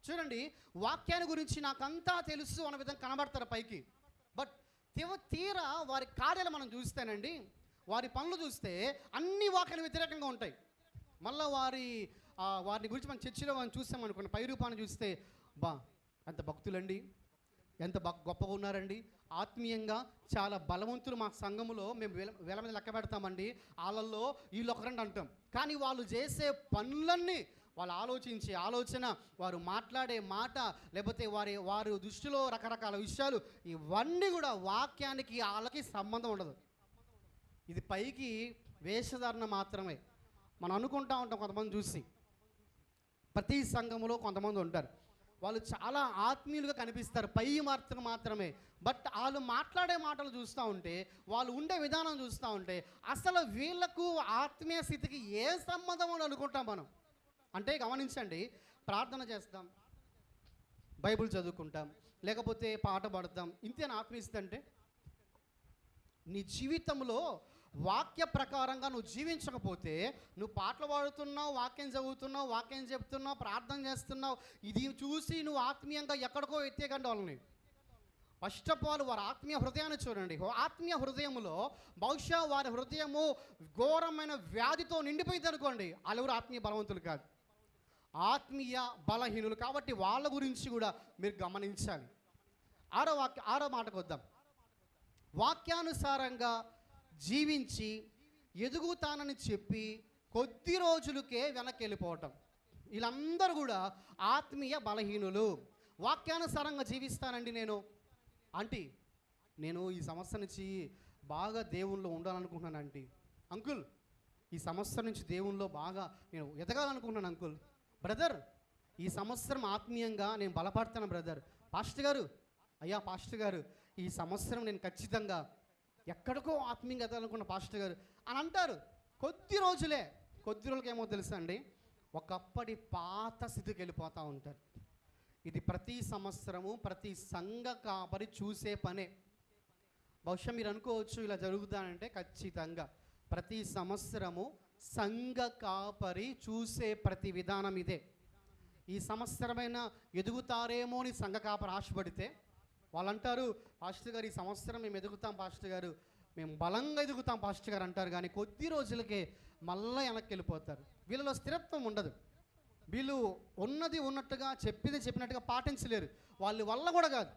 Speaker 1: చూడండి, వాక్యాన్ని గురించి నాకంతా తెలుసు అన్న విధంగా కనబడతారు పైకి, బట్ తీరా వారి కార్యాలు మనం చూస్తేనండి, వారి పనులు చూస్తే అన్ని వాక్యానికి వ్యతిరేకంగా ఉంటాయి. మళ్ళీ వారిని గురించి మనం చర్చిలో మనం చూస్తామనుకోండి, పై రూపాన్ని చూస్తే బా ఎంత భక్తులండి, ఎంత గొప్పగా ఉన్నారండి, ఆత్మీయంగా చాలా బలవంతులు మా సంఘములో, మేము వేల మీద లెక్క పెడతామండి, వాళ్ళల్లో వీళ్ళు ఒకరండి అంటాం. కానీ వాళ్ళు చేసే పనులన్నీ, వాళ్ళు ఆలోచించే ఆలోచన, వారు మాట్లాడే మాట, లేకపోతే వారి దృష్టిలో రకరకాల విషయాలు, ఇవన్నీ కూడా వాక్యానికి వాళ్ళకి సంబంధం ఉండదు. ఇది పైకి వేషధారణ మాత్రమే. మనం అనుకుంటా ఉంటాం, కొంతమంది చూసి ప్రతి సంఘంలో కొంతమంది ఉంటారు, వాళ్ళు చాలా ఆత్మీయులుగా కనిపిస్తారు పై మాత్రమే, బట్ వాళ్ళు మాట్లాడే మాటలు చూస్తూ ఉంటే, వాళ్ళు ఉండే విధానం చూస్తూ ఉంటే అసలు వీళ్ళకు ఆత్మీయ స్థితికి ఏ సంబంధం అని అనుకుంటాం మనం. అంటే గమనించండి, ప్రార్థన చేస్తాం, బైబిల్ చదువుకుంటాం, లేకపోతే పాట పాడతాం, ఇంతేనా ఆత్మీయ స్థితి అంటే? నీ జీవితంలో వాక్య ప్రకారంగా నువ్వు జీవించకపోతే, నువ్వు పాటలు పాడుతున్నావు, వాక్యం చదువుతున్నావు, వాక్యం చెప్తున్నావు, ప్రార్థన చేస్తున్నావు, ఇది చూసి నువ్వు ఆత్మీయంగా ఎక్కడికో ఎత్తేకండి వాళ్ళని. ఫస్ట్ ఆఫ్ ఆల్ వారి ఆత్మీయ హృదయాన్ని చూడండి. ఆత్మీయ హృదయంలో బహుశా వారి హృదయము ఘోరమైన వ్యాధితో నిండిపోయింది అనుకోండి, వాళ్ళెవరు ఆత్మీయ బలవంతులు కాదు, ఆత్మీయ బలహీనులు. కాబట్టి వాళ్ళ గురించి కూడా మీరు గమనించాలి. ఆరో మాటకు వద్దాం. వాక్యానుసారంగా జీవించి ఎదుగుతానని చెప్పి కొద్ది రోజులకే వెనక్కి వెళ్ళిపోవటం, వీళ్ళందరూ కూడా ఆత్మీయ బలహీనులు. వాక్యానుసారంగా జీవిస్తానండి నేను, ఆంటీ నేను ఈ సంవత్సరం నుంచి బాగా దేవుల్లో ఉండాలనుకుంటున్నాను ఆంటీ, అంకుల్ ఈ సంవత్సరం నుంచి దేవుల్లో బాగా నేను ఎదగాలనుకుంటున్నాను అంకుల్, బ్రదర్ ఈ సంవత్సరం ఆత్మీయంగా నేను బలపడతాను బ్రదర్, పాస్టర్ గారు అయ్యా పాస్టర్ గారు ఈ సంవత్సరం నేను ఖచ్చితంగా ఎక్కడికో ఆత్మీయంగా ఎదగాలనుకున్న పాస్టర్ గారు అని అంటారు. కొద్ది రోజులకి ఏమో తెలుసా అండి, ఒకప్పటి పాత స్థితికి వెళ్ళిపోతూ ఉంటారు. ఇది ప్రతి సంవత్సరము ప్రతి సంఘ కాపరి చూసే పనే. బహుశా మీరు అనుకోవచ్చు ఇలా జరుగుతానంటే, ఖచ్చితంగా ప్రతి సంవత్సరము సంఘ కాపరి చూసే ప్రతి విధానం ఇదే. ఈ సంవత్సరమైనా ఎదుగుతారేమో అని సంఘ కాపరి ఆశపడితే వాళ్ళు అంటారు, పాస్టర్ గారు ఈ సంవత్సరం మేము ఎదుగుతాం పాస్టర్ గారు, మేము బలంగా ఎదుగుతాం పాస్టర్ గారు అంటారు. కానీ కొద్ది రోజులకే మళ్ళీ వెనక్కి వెళ్ళిపోతారు. వీళ్ళలో స్థిరత్వం ఉండదు, వీళ్ళు ఉన్నది ఉన్నట్టుగా చెప్పినట్టుగా పాటించలేరు, వాళ్ళ వల్ల కూడా కాదు.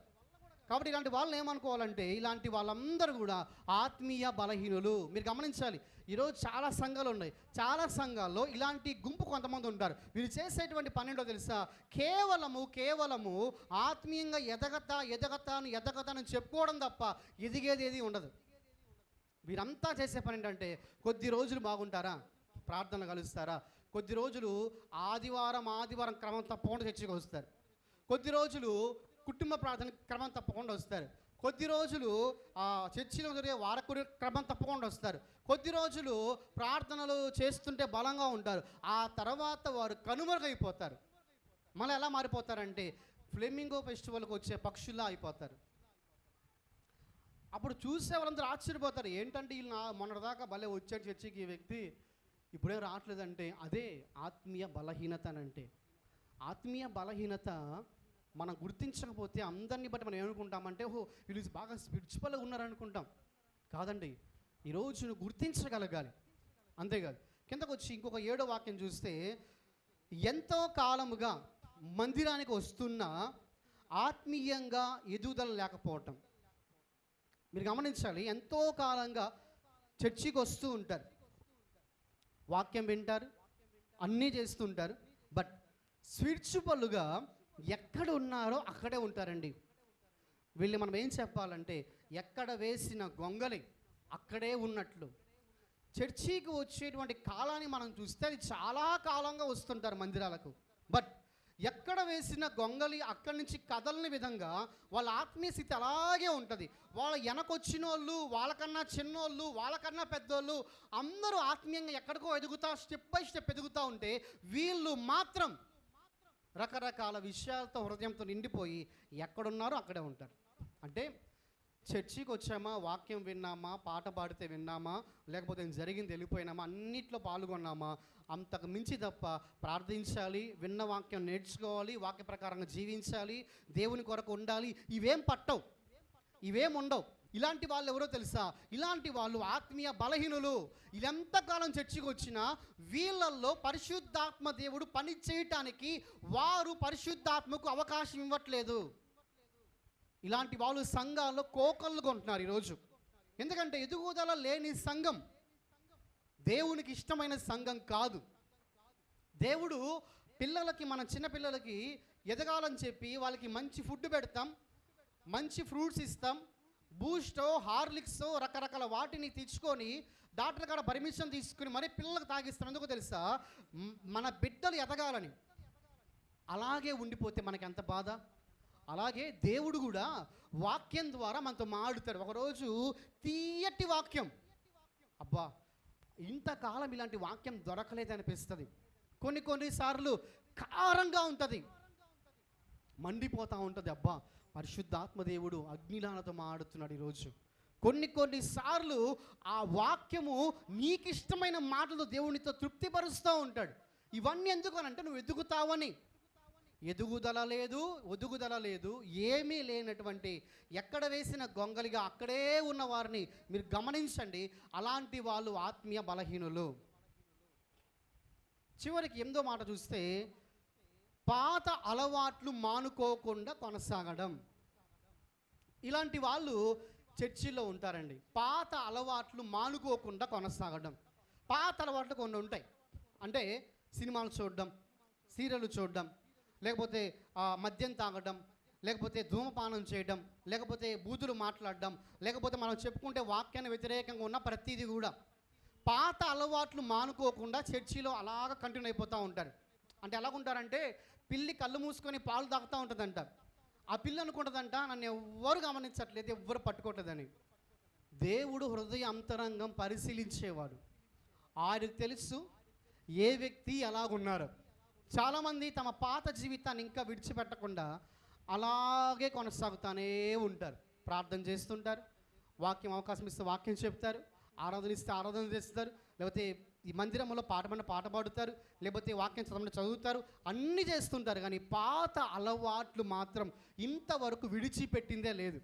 Speaker 1: కాబట్టి ఇలాంటి వాళ్ళని ఏమనుకోవాలంటే, ఇలాంటి వాళ్ళందరూ కూడా ఆత్మీయ బలహీనులు. మీరు గమనించాలి, ఈరోజు చాలా సంఘాలు ఉన్నాయి, చాలా సంఘాల్లో ఇలాంటి గుంపు కొంతమంది ఉంటారు. వీళ్ళు చేసేటువంటి పన్నెండో తెలుసా, కేవలము ఆత్మీయంగా ఎదగతాను చెప్పుకోవడం తప్ప ఎదిగేది ఏది ఉండదు. వీరంతా చేసే పని ఏంటంటే, కొద్ది రోజులు బాగుంటారా, ప్రార్థన కలుస్తారా, కొద్ది రోజులు ఆదివారం క్రమం తప్పకుండా చర్చికి వస్తారు, కొద్ది రోజులు కుటుంబ ప్రార్థన క్రమం తప్పకుండా వస్తారు, కొద్ది రోజులు చర్చిలో జరిగే వారకుడి క్రమం తప్పకుండా వస్తారు, కొద్ది రోజులు ప్రార్థనలు చేస్తుంటే బలంగా ఉంటారు. ఆ తర్వాత వారు కనుమరుగైపోతారు. మళ్ళీ ఎలా మారిపోతారంటే, ఫ్లెమింగో ఫెస్టివల్కి వచ్చే పక్షుల్లా అయిపోతారు. అప్పుడు చూసే వాళ్ళందరూ ఆశ్చర్యపోతారు, ఏంటంటే వీళ్ళు మొన్నటిదాకా భలే వచ్చాడు చర్చికి ఈ వ్యక్తి, ఇప్పుడేం రావట్లేదంటే అదే ఆత్మీయ బలహీనత అని. అంటే ఆత్మీయ బలహీనత మనం గుర్తించకపోతే అందరినీ బట్టి మనం ఏమనుకుంటామంటే ఓహో వీళ్ళు బాగా స్పిరిచువల్గా ఉన్నారనుకుంటాం. కాదండి, ఈరోజు నువ్వు గుర్తించగలగాలి. అంతేకాదు, కిందకు వచ్చి ఇంకొక 7వ వాక్యం చూస్తే, ఎంతో కాలముగా మందిరానికి వస్తున్నా ఆత్మీయంగా ఎదుగుదల లేకపోవటం. మీరు గమనించాలి, ఎంతో కాలంగా చర్చికి వస్తూ ఉంటారు, వాక్యం వింటారు, అన్నీ చేస్తూ ఉంటారు, బట్ స్పిరిచువల్గా ఎక్కడ ఉన్నారో అక్కడే ఉంటారండి. వీళ్ళు మనం ఏం చెప్పాలంటే, ఎక్కడ వేసిన గొంగలి అక్కడే ఉన్నట్లు. చర్చికి వచ్చేటువంటి కాలాన్ని మనం చూస్తే అది చాలా కాలంగా వస్తుంటారు మందిరాలకు, బట్ ఎక్కడ వేసిన గొంగలి అక్కడి నుంచి కదలని విధంగా వాళ్ళ ఆత్మీయ స్థితి అలాగే ఉంటుంది. వాళ్ళ వెనకొచ్చిన వాళ్ళు, వాళ్ళకన్నా చిన్నోళ్ళు, వాళ్ళకన్నా పెద్దోళ్ళు అందరూ ఆత్మీయంగా ఎక్కడికో ఎదుగుతా, స్టెప్ బై స్టెప్ ఎదుగుతూ ఉంటే, వీళ్ళు మాత్రం రకరకాల విషయాలతో హృదయంతో నిండిపోయి ఎక్కడున్నారో అక్కడే ఉంటారు. అంటే చర్చికి వచ్చామా, వాక్యం విన్నామా, పాట పాడితే విన్నామా, లేకపోతే జరిగింది వెళ్ళిపోయినామా, అన్నిట్లో పాల్గొన్నామా, అంతకు మించి తప్ప ప్రార్థించాలి, విన్న వాక్యం నేర్చుకోవాలి, వాక్య ప్రకారంగా జీవించాలి, దేవుని కొరకు ఉండాలి, ఇవేం పట్టవు, ఇవేం ఉండవు. ఇలాంటి వాళ్ళు ఎవరో తెలుసా? ఇలాంటి వాళ్ళు ఆత్మీయ బలహీనులు. ఎంతకాలం చర్చికి వచ్చినా వీళ్ళల్లో పరిశుద్ధాత్మ దేవుడు పని చేయటానికి వారు పరిశుద్ధాత్మకు అవకాశం ఇవ్వట్లేదు. ఇలాంటి వాళ్ళు సంఘాల్లో కోకళ్ళు కొంటున్నారు ఈరోజు. ఎందుకంటే ఎదుగుదల లేని సంఘం దేవునికి ఇష్టమైన సంఘం కాదు. దేవుడు పిల్లలకి, మన చిన్నపిల్లలకి ఎదగాలని చెప్పి వాళ్ళకి మంచి ఫుడ్ పెడతాం, మంచి ఫ్రూట్స్ ఇస్తాం, బూస్టో హార్లిక్సో రకరకాల వాటిని తెచ్చుకొని డాక్టర్ కాడ పర్మిషన్ తీసుకుని మరీ పిల్లలకు తాగిస్తాం. ఎందుకో తెలుసా? మన బిడ్డలు ఎదగాలని. అలాగే ఉండిపోతే మనకి ఎంత బాధ. అలాగే దేవుడు కూడా వాక్యం ద్వారా మనతో మాట్లాడతాడు. ఒకరోజు తీయటి వాక్యం, అబ్బా ఇంతకాలం ఇలాంటి వాక్యం దొరకలేదనిపిస్తుంది. కొన్నిసార్లు కారంగా ఉంటుంది, మండిపోతూ ఉంటుంది. అబ్బా పరిశుద్ధాత్మదేవుడు అగ్నిలానతో మాట్లాడుతున్నాడు ఈరోజు. కొన్నిసార్లు ఆ వాక్యము నీకు ఇష్టమైన మాటలు దేవునితో తృప్తిపరుస్తూ ఉంటాడు. ఇవన్నీ ఎందుకు అని అంటే, నువ్వు ఎదుగుతావని. ఎదుగుదల లేదు, ఏమీ లేనటువంటి, ఎక్కడ వేసిన గొంగలిగా అక్కడే ఉన్న వారిని మీరు గమనించండి. అలాంటి వాళ్ళు ఆత్మీయ బలహీనులు. చివరికి 8వ మాట చూస్తే, పాత అలవాట్లు మానుకోకుండా కొనసాగడం. ఇలాంటి వాళ్ళు చర్చిలో ఉంటారండి. పాత అలవాట్లు మానుకోకుండా కొనసాగడం. పాత అలవాట్లు కొన్ని ఉంటాయి. అంటే సినిమాలు చూడడం, సీరియల్ చూడడం, లేకపోతే మద్యం తాగడం, లేకపోతే ధూమపానం చేయడం, లేకపోతే బూతులు మాట్లాడడం, లేకపోతే మనం చెప్పుకుంటే వాక్యాన్ని వ్యతిరేకంగా ఉన్న ప్రతిదీ కూడా పాత అలవాట్లు మానుకోకుండా చర్చిలో అలాగ కంటిన్యూ అయిపోతూ ఉంటారు. అంటే ఎలాగుంటారంటే, పిల్లి కళ్ళు మూసుకొని పాలు తాగుతూ ఉంటుందంట. ఆ పిల్లి అనుకుంటుందంట, నన్ను ఎవ్వరు గమనించట్లేదు, ఎవ్వరు పట్టుకోవట్లేదని. దేవుడు హృదయ అంతరంగం పరిశీలించేవాడు. ఆయనకు తెలుసు ఏ వ్యక్తి ఎలాగున్నారో. చాలామంది తమ పాత జీవితాన్ని ఇంకా విడిచిపెట్టకుండా అలాగే కొనసాగుతూనే ఉంటారు. ప్రార్థన చేస్తుంటారు, వాక్యం అవకాశం ఇస్తే వాక్యం చెప్తారు, ఆరాధన ఇస్తే ఆరాధన చేస్తారు, లేకపోతే ఈ మందిరంలో పాట పాడుతారు, లేకపోతే వాక్యం చదువుతారు, అన్నీ చేస్తుంటారు. కానీ పాత అలవాట్లు మాత్రం ఇంతవరకు విడిచిపెట్టిందే లేదు.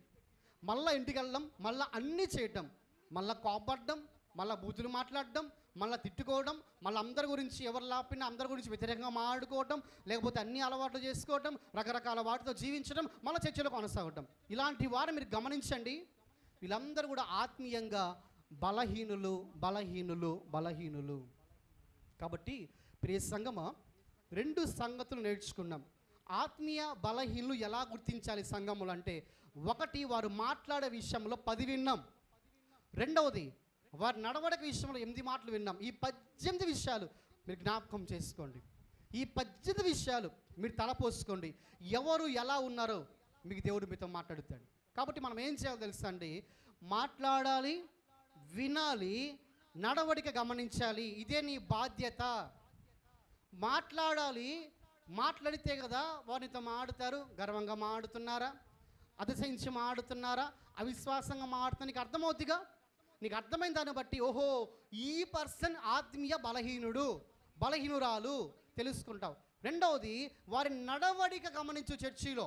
Speaker 1: మళ్ళీ ఇంటికి వెళ్ళడం, మళ్ళీ అన్నీ చేయటం, మళ్ళీ కోపడడం, మళ్ళీ బూతులు మాట్లాడడం, మళ్ళీ తిట్టుకోవడం, మళ్ళీ అందరి గురించి ఎవరు లాపినా అందరి గురించి వ్యతిరేకంగా మాట్లాడుకోవటం, లేకపోతే అన్ని అలవాట్లు చేసుకోవటం, రకరకాల వాటితో జీవించడం, మళ్ళీ చర్చలో కొనసాగటం. ఇలాంటి వారు మీరు గమనించండి. వీళ్ళందరూ కూడా ఆత్మీయంగా బలహీనులు. కాబట్టి ప్రియ సంగమా, 2 సంగతులు నేర్చుకున్నాం. ఆత్మీయ బలహీనులు ఎలా గుర్తించాలి సంఘములు అంటే, 1 వారు మాట్లాడే విషయంలో 10 విన్నాం. 2వది వారి నడవడిక విషయంలో 8 మాటలు విన్నాం. ఈ 18 విషయాలు మీరు జ్ఞాపకం చేసుకోండి. ఈ 18 విషయాలు మీరు తలపోసుకోండి. ఎవరు ఎలా ఉన్నారో మీకు దేవుడు మీతో మాట్లాడుతాడు. కాబట్టి మనం ఏం చేయాలో తెలుసా అండి? మాట్లాడాలి, వినాలి, నడవడిక గమనించాలి. ఇదే నీ బాధ్యత. మాట్లాడాలి, మాట్లాడితే కదా వారితో మాడుతారు. గర్వంగా మాడుతున్నారా, అతిశయించి మాడుతున్నారా, అవిశ్వాసంగా మాడుతున్నా నీకు అర్థమవుతుందిగా. నీకు అర్థమైన దాన్ని బట్టి ఓహో ఈ పర్సన్ ఆత్మీయ బలహీనురాలు తెలుసుకుంటావు. 2వది వారి నడవడిక గమనించు. చర్చిలో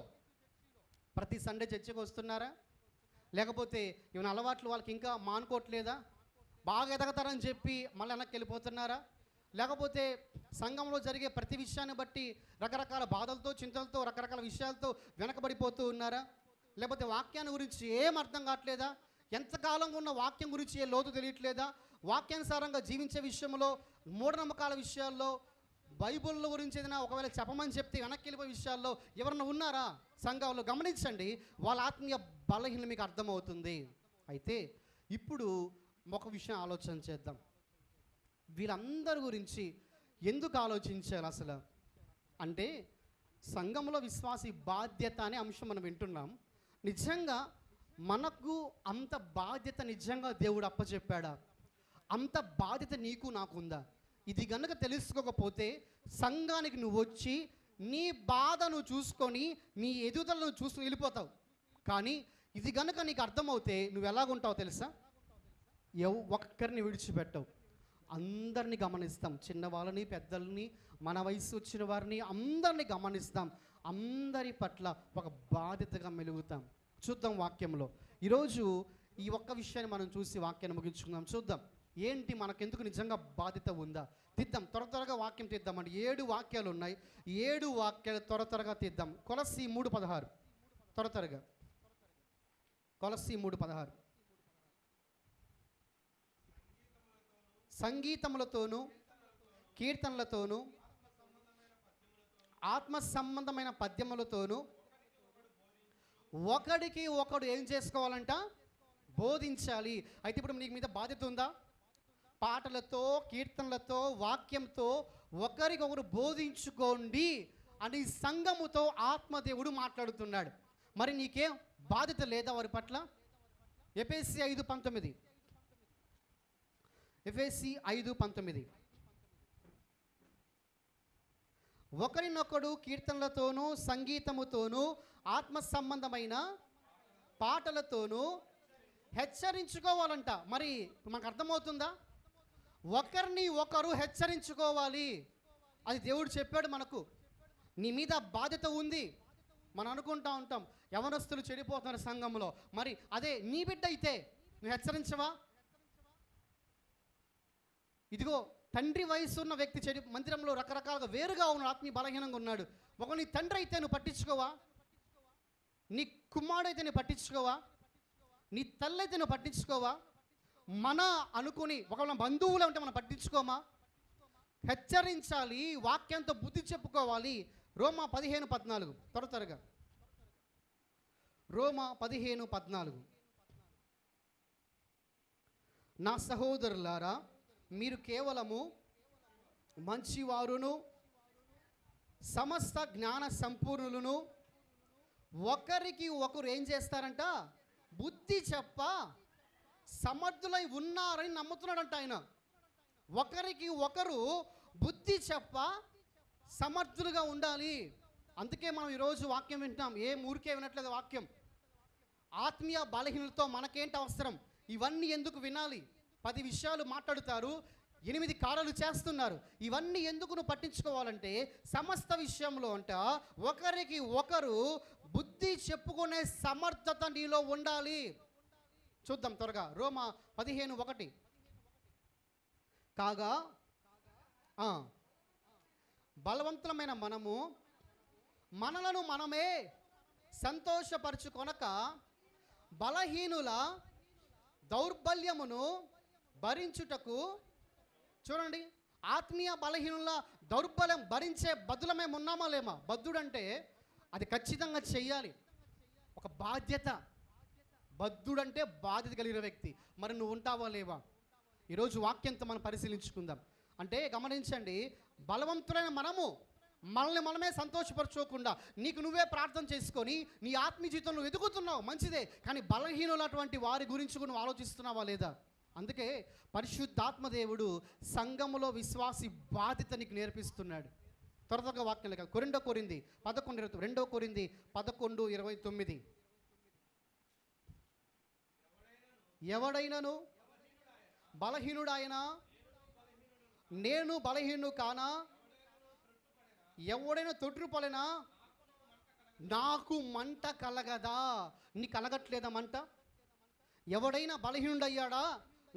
Speaker 1: ప్రతి సండే చర్చకు వస్తున్నారా? లేకపోతే ఏమైనా అలవాట్లు వాళ్ళకి ఇంకా మానుకోవట్లేదా? బాగా ఎదగతారని చెప్పి మళ్ళీ వెనక్కి వెళ్ళిపోతున్నారా? లేకపోతే సంఘంలో జరిగే ప్రతి విషయాన్ని బట్టి రకరకాల బాధలతో, చింతలతో, రకరకాల విషయాలతో వెనకబడిపోతూ ఉన్నారా? లేకపోతే వాక్యాన్ని గురించి ఏం అర్థం కావట్లేదా? ఎంతకాలంగా ఉన్న వాక్యం గురించి ఏ లోతు తెలియట్లేదా? వాక్యానుసారంగా జీవించే విషయంలో, మూఢనమ్మకాల విషయాల్లో, బైబిల్ గురించి ఏదైనా ఒకవేళ చెప్పమని చెప్తే వెనక్కి వెళ్ళిపోయే విషయాల్లో ఎవరన్నా ఉన్నారా? సంఘంలో గమనించండి, వాళ్ళ ఆత్మీయ బలహీనత మీకు అర్థమవుతుంది. అయితే ఇప్పుడు ఒక విషయం ఆలోచన చేద్దాం. వీళ్ళందరి గురించి ఎందుకు ఆలోచించాలి అసలు అంటే, సంఘంలో విశ్వాసి బాధ్యత అనే అంశం మనం వింటున్నాం. నిజంగా మనకు అంత బాధ్యత నిజంగా దేవుడు అప్పచెప్పాడా? అంత బాధ్యత నీకు నాకుందా? ఇది కనుక తెలుసుకోకపోతే సంఘానికి నువ్వు వచ్చి నీ బాధను చూసుకొని నీ ఎదుగుదలను చూసుకుని వెళ్ళిపోతావు. కానీ ఇది కనుక నీకు అర్థమవుతే నువ్వు ఎలాగుంటావు తెలుసా? ఒక్కరిని విడిచిపెట్టవు. అందరినీ గమనిస్తాం, చిన్నవాళ్ళని, పెద్దల్ని, మన వయసు వచ్చిన వారిని అందరినీ గమనిస్తాం. అందరి పట్ల ఒక బాధ్యతగా మెలుగుతాం. చూద్దాం వాక్యంలో ఈరోజు ఈ ఒక్క విషయాన్ని మనం చూసి వాక్యాన్ని ముగించుకుందాం. చూద్దాం ఏంటి మనకెందుకు నిజంగా బాధ్యత ఉందా తీద్దాం. త్వరగా వాక్యం తీద్దామండి. 7 వాక్యాలు ఉన్నాయి. 7 వాక్యాలు త్వరగా తీద్దాం. కొలస్సీ 3:16 త్వరగా. కొలస్సీ 3:16 సంగీతములతోనూ కీర్తనలతోనూ ఆత్మ సంబంధమైన పద్యములతోనూ ఒకడికి ఒకడు ఏం చేసుకోవాలంట? బోధించాలి. అయితే ఇప్పుడు నీకు మీద బాధ్యత ఉందా? పాటలతో, కీర్తనలతో, వాక్యంతో ఒకరికొకరు బోధించుకోండి అని సంఘముతో ఆత్మదేవుడు మాట్లాడుతున్నాడు. మరి నీకేం బాధ్యత లేదా వారి పట్ల? ఎఫెసీ 5:19 ఎఫెసీ 5:19 ఒకరినొకడు కీర్తనలతోనూ సంగీతముతోనూ ఆత్మ సంబంధమైన పాటలతోనూ హెచ్చరించుకోవాలంట. మరి మనకు అర్థమవుతుందా? ఒకరిని ఒకరు హెచ్చరించుకోవాలి. అది దేవుడు చెప్పాడు మనకు. నీ మీద బాధ్యత ఉంది. మనం అనుకుంటా ఉంటాం యవనస్తులు చెడిపోతున్నారు సంఘంలో. మరి అదే నీ బిడ్డ అయితే నువ్వు హెచ్చరించవా? ఇదిగో తండ్రి వయసు ఉన్న వ్యక్తి చెడి మందిరంలో రకరకాలుగా వేరుగా ఉన్నాడు, ఆత్మీయ బలహీనంగా ఉన్నాడు. ఒక నీ తండ్రి అయితే నువ్వు పట్టించుకోవా? నీ కుమారుడు అయితే నువ్వు పట్టించుకోవా? నీ తల్లి అయితే నువ్వు పట్టించుకోవా? మన అనుకుని ఒకవేళ బంధువులు ఉంటే మనం పట్టించుకోమా? హెచ్చరించాలి, వాక్యంతో బుద్ధి చెప్పుకోవాలి. రోమా 15:14 త్వరగా. రోమా 15:14 నా సహోదరులారా, మీరు కేవలము మంచివారును సమస్త జ్ఞాన సంపూర్ణులను ఒకరికి ఒకరు ఏం చేస్తారంట? బుద్ధి చెప్ప సమర్థులై ఉన్నారని నమ్ముతున్నాడంట ఆయన. ఒకరికి ఒకరు బుద్ధి చెప్ప సమర్థులుగా ఉండాలి. అందుకే మనం ఈరోజు వాక్యం వింటున్నాం. ఏ ఊరికే వినట్లేదు వాక్యం. ఆత్మీయ బలహీనలతో మనకేంటి అవసరం? ఇవన్నీ ఎందుకు వినాలి? 10 విషయాలు మాట్లాడుతారు, 8 కార్యాలు చేస్తున్నారు. ఇవన్నీ ఎందుకు నువ్వు పట్టించుకోవాలంటే సమస్త విషయంలో అంట ఒకరికి ఒకరు బుద్ధి చెప్పుకునే సమర్థత నీలో ఉండాలి. చూద్దాం త్వరగా. రోమా 15:1 కాగా బలవంతులమైన మనము మనలను మనమే సంతోషపరచుకొనక బలహీనుల దౌర్బల్యమును భరించుటకు. చూడండి, ఆత్మీయ బలహీనుల దౌర్బల్యం భరించే బద్దులమే ఉన్నామా లేమా? బద్దుడంటే అది ఖచ్చితంగా చెయ్యాలి, ఒక బాధ్యత. బద్దుడంటే బాధ్యత కలిగిన వ్యక్తి. మరి నువ్వు ఉంటావా లేవా? ఈరోజు వాక్యంతో మనం పరిశీలించుకుందాం. అంటే గమనించండి, బలవంతులైన మనము మనల్ని మనమే సంతోషపరచుకోకుండా నీకు నువ్వే ప్రార్థన చేసుకొని నీ ఆత్మీయ జీవితంలో ఎదుగుతున్నావు, మంచిదే. కానీ బలహీనులటువంటి వారి గురించి నువ్వు ఆలోచిస్తున్నావా లేదా? అందుకే పరిశుద్ధాత్మదేవుడు సంఘములో విశ్వాసి బాధ్యత నీకు నేర్పిస్తున్నాడు. త్వరగా వాక్యం లేక 2 కొరింథీ 11:29 ఎవడైనను బలహీనుడాయనా, నేను బలహీనుడు కానా, ఎవడైనా తొట్రుపలెనా, నాకు మంట కలగదా? నీ కలగట్లేదా మంట? ఎవడైనా బలహీనుడయ్యాడా?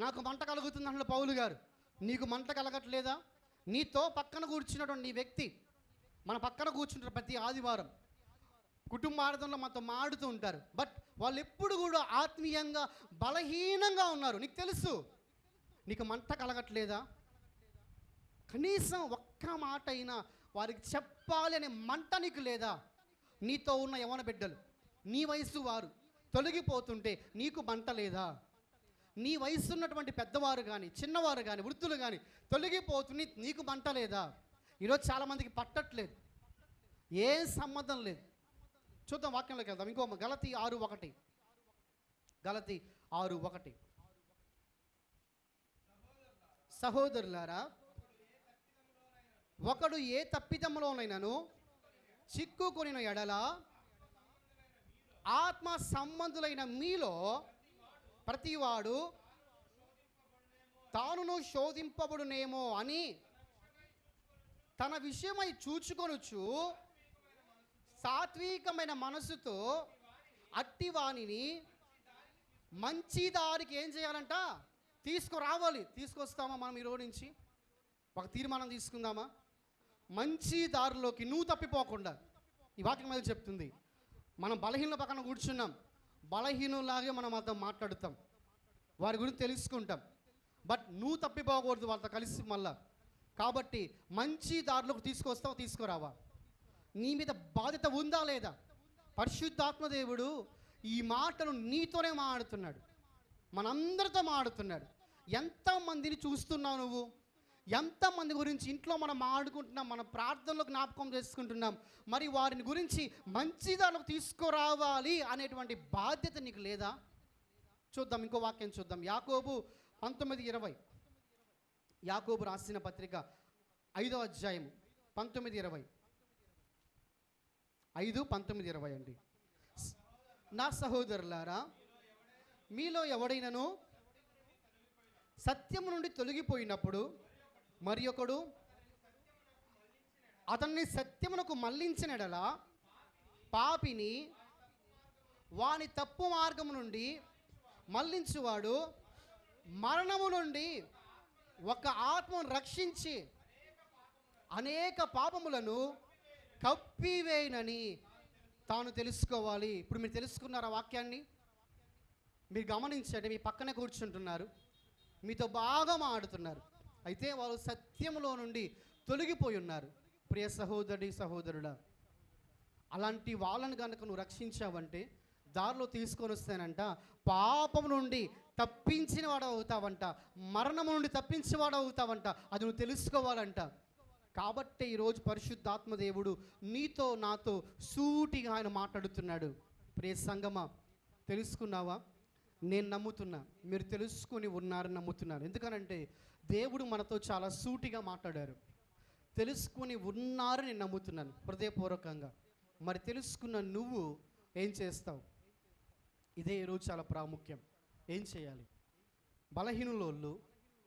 Speaker 1: నాకు మంట కలుగుతుంది అన్న పౌలు గారు. నీకు మంట కలగట్లేదా? నీతో పక్కన కూర్చున్నటువంటి నీ వ్యక్తి, మన పక్కన కూర్చుంటారు ప్రతి ఆదివారం, కుటుంబార్థంలో మనతో మాడుతూ ఉంటారు, బట్ వాళ్ళు ఎప్పుడు కూడా ఆత్మీయంగా బలహీనంగా ఉన్నారు. నీకు తెలుసు. నీకు మంట కలగట్లేదా? కనీసం ఒక్క మాట అయినా వారికి చెప్పాలి అనే మంట నీకు లేదా? నీతో ఉన్న యవ్వన బిడ్డలు, నీ వయసు వారు తొలగిపోతుంటే నీకు మంట లేదా? నీ వయసు ఉన్నటువంటి పెద్దవారు కానీ, చిన్నవారు కానీ, వృద్ధులు కానీ తొలగిపోతుంది, నీకు మంట లేదా? ఈరోజు చాలామందికి పట్టట్లేదు, ఏ సంబంధం లేదు. చూద్దాం, వాక్యంలోకి వెళ్దాం. ఇంకో గలతీ 6:1, గలతీ 6:1. సహోదరులారా, ఒకడు ఏ తప్పిదములోనైనాను చిక్కుకొనిన ఎడల ఆత్మ సంబంధులైన మీలో ప్రతివాడు తానును శోధింపబడునేమో అని తన విషయమై చూచుకొనుచు సాత్వికమైన మనసుతో అట్టివాణిని మంచి దారికి ఏం చేయాలంట? తీసుకురావాలి. తీసుకొస్తామా మనం ఈరోజు నుంచి? ఒక తీర్మానం తీసుకుందామా? మంచి దారిలోకి నువ్వు తప్పిపోకుండా. ఈ వాక్యం మీద చెప్తుంది. మనం బలహీనుల పక్కన కూర్చున్నాం, బలహీనులాగే మనం అర్థం మాట్లాడుతాం, వారి గురించి తెలుసుకుంటాం, బట్ నువ్వు తప్పిపోకూడదు వాళ్ళతో కలిసి మళ్ళా. కాబట్టి మంచి దారిలోకి తీసుకొస్తావు, తీసుకురావా? నీ మీద బాధ్యత ఉందా లేదా? పరిశుద్ధాత్మదేవుడు ఈ మాటను నీతోనే మాట్లాడుతున్నాడు, మనందరితో మాట్లాడుతున్నాడు. ఎంతమందిని చూస్తున్నావు నువ్వు? ఎంతమంది గురించి ఇంట్లో మనం ఆడుకుంటున్నాం, మన ప్రార్థనలో జ్ఞాపకం చేసుకుంటున్నాం, మరి వారిని గురించి మంచి దానిలోకి తీసుకురావాలి అనేటువంటి బాధ్యత నీకు లేదా? చూద్దాం, ఇంకో వాక్యం చూద్దాం. యాకోబు 19:20. యాకోబు రాసిన పత్రిక 5వ అధ్యాయము 19:20. 5:19-20 అండి. నా సహోదరులారా, మీలో ఎవడైనను సత్యము నుండి తొలగిపోయినప్పుడు మరి ఒకడు అతన్ని సత్యమునకు మళ్ళించినడల పాపిని వాని తప్పు మార్గము నుండి మళ్ళించువాడు మరణము నుండి ఒక ఆత్మను రక్షించి అనేక పాపములను కప్పివేయనని తాను తెలుసుకోవాలి. ఇప్పుడు మీరు తెలుసుకున్నారు ఆ వాక్యాన్ని? మీరు గమనించండి, మీ పక్కనే కూర్చుంటున్నారు, మీతో బాగా మాట్లాడుతున్నారు, అయితే వాళ్ళు సత్యములో నుండి తొలగిపోయి ఉన్నారు. ప్రియ సహోదరి సహోదరుడా, అలాంటి వాళ్ళని కనుక నువ్వు రక్షించావంటే, దారిలో తీసుకొని వస్తానంట, పాపం నుండి తప్పించిన వాడు అవుతావంట, మరణము నుండి తప్పించేవాడు అవుతావంట. అది నువ్వు తెలుసుకోవాలంట. కాబట్టి ఈరోజు పరిశుద్ధాత్మదేవుడు నీతో నాతో సూటిగా ఆయన మాట్లాడుతున్నాడు. ప్రియ సంగమా, తెలుసుకున్నావా? నేను నమ్ముతున్నా మీరు తెలుసుకొని ఉన్నారని నమ్ముతున్నాను. ఎందుకనంటే దేవుడు మనతో చాలా సూటిగా మాట్లాడారు. తెలుసుకొని ఉన్నారని నేను నమ్ముతున్నాను హృదయపూర్వకంగా. మరి తెలుసుకున్న నువ్వు ఏం చేస్తావు? ఇదే ఈరోజు చాలా ప్రాముఖ్యం. ఏం చేయాలి? బలహీనులోళ్ళు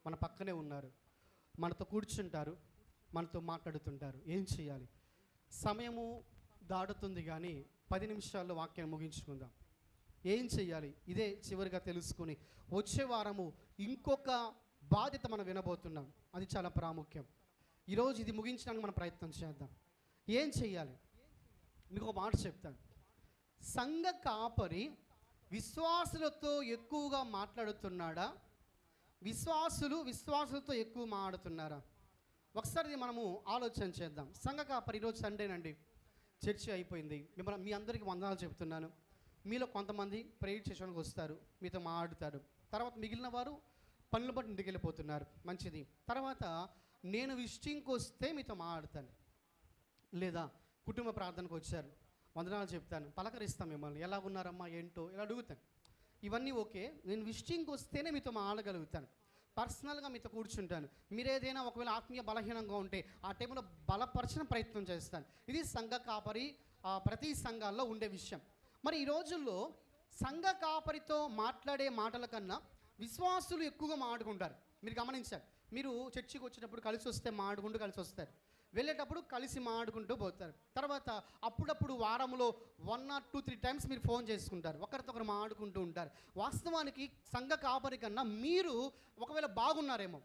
Speaker 1: మన పక్కనే ఉన్నారు, మనతో కూర్చుంటారు, మనతో మాట్లాడుతుంటారు. ఏం చేయాలి? సమయము దాటుతుంది కానీ 10 నిమిషాల్లో వాక్యాన్ని ముగించుకుందాం. ఏం చెయ్యాలి? ఇదే చివరిగా తెలుసుకుని వచ్చే వారము ఇంకొక బాధ్యత మనం వినబోతున్నాం. అది చాలా ప్రాముఖ్యం. ఈరోజు ఇది ముగించడానికి మనం ప్రయత్నం చేద్దాం. ఏం చెయ్యాలి? మీకు ఒక మాట చెప్తాను. సంఘ కాపరి విశ్వాసులతో ఎక్కువగా మాట్లాడుతున్నాడా? విశ్వాసులతో ఎక్కువ మాట్లాడుతున్నారా? ఒకసారి ఇది మనము ఆలోచన చేద్దాం. సంఘ కాపరి, ఈరోజు సండేనండి, చర్చి అయిపోయింది. మీ అందరికీ వందనాలు చెప్తున్నాను. మీలో కొంతమంది ప్రేయర్ చేయడానికి వస్తారు, మీతో మాట్లాడుతారు. తర్వాత మిగిలిన వారు పనులు బట్టి ఇంటికి వెళ్ళిపోతున్నారు. మంచిది. తర్వాత నేను విజిటింగ్కి వస్తే మీతో మాట్లాడతాను, లేదా కుటుంబ ప్రార్థనకు వచ్చారు, వందనాలు చెప్తాను, పలకరిస్తాను, మిమ్మల్ని ఎలా ఉన్నారమ్మా ఏంటో ఇలా అడుగుతాను. ఇవన్నీ ఓకే. నేను విజిటింగ్కి వస్తేనే మీతో మాట్లాడగలుగుతాను, పర్సనల్గా మీతో కూర్చుంటాను. మీరు ఏదైనా ఒకవేళ ఆత్మీయ బలహీనంగా ఉంటే ఆ టైంలో బలపరచిన ప్రయత్నం చేస్తాను. ఇది సంఘ కాపరి ప్రతి సంఘాల్లో ఉండే విషయం. మరి ఈ రోజుల్లో సంఘ కాపరితో మాట్లాడే మాటల కన్నా విశ్వాసులు ఎక్కువగా మాట్లాడుకుంటారు. మీరు గమనించారు, మీరు చర్చికి వచ్చినప్పుడు కలిసి వస్తే మాట్లాడుకుంటూ కలిసి వస్తారు, వెళ్ళేటప్పుడు కలిసి మాట్లాడుకుంటూ పోతారు. తర్వాత అప్పుడప్పుడు వారంలో 1 or 2, 3 టైమ్స్ మీరు ఫోన్ చేసుకుంటారు, ఒకరితో ఒకరు మాట్లాడుకుంటూ ఉంటారు. వాస్తవానికి సంఘ కాపరి కన్నా మీరు ఒకవేళ బాగున్నారేమో,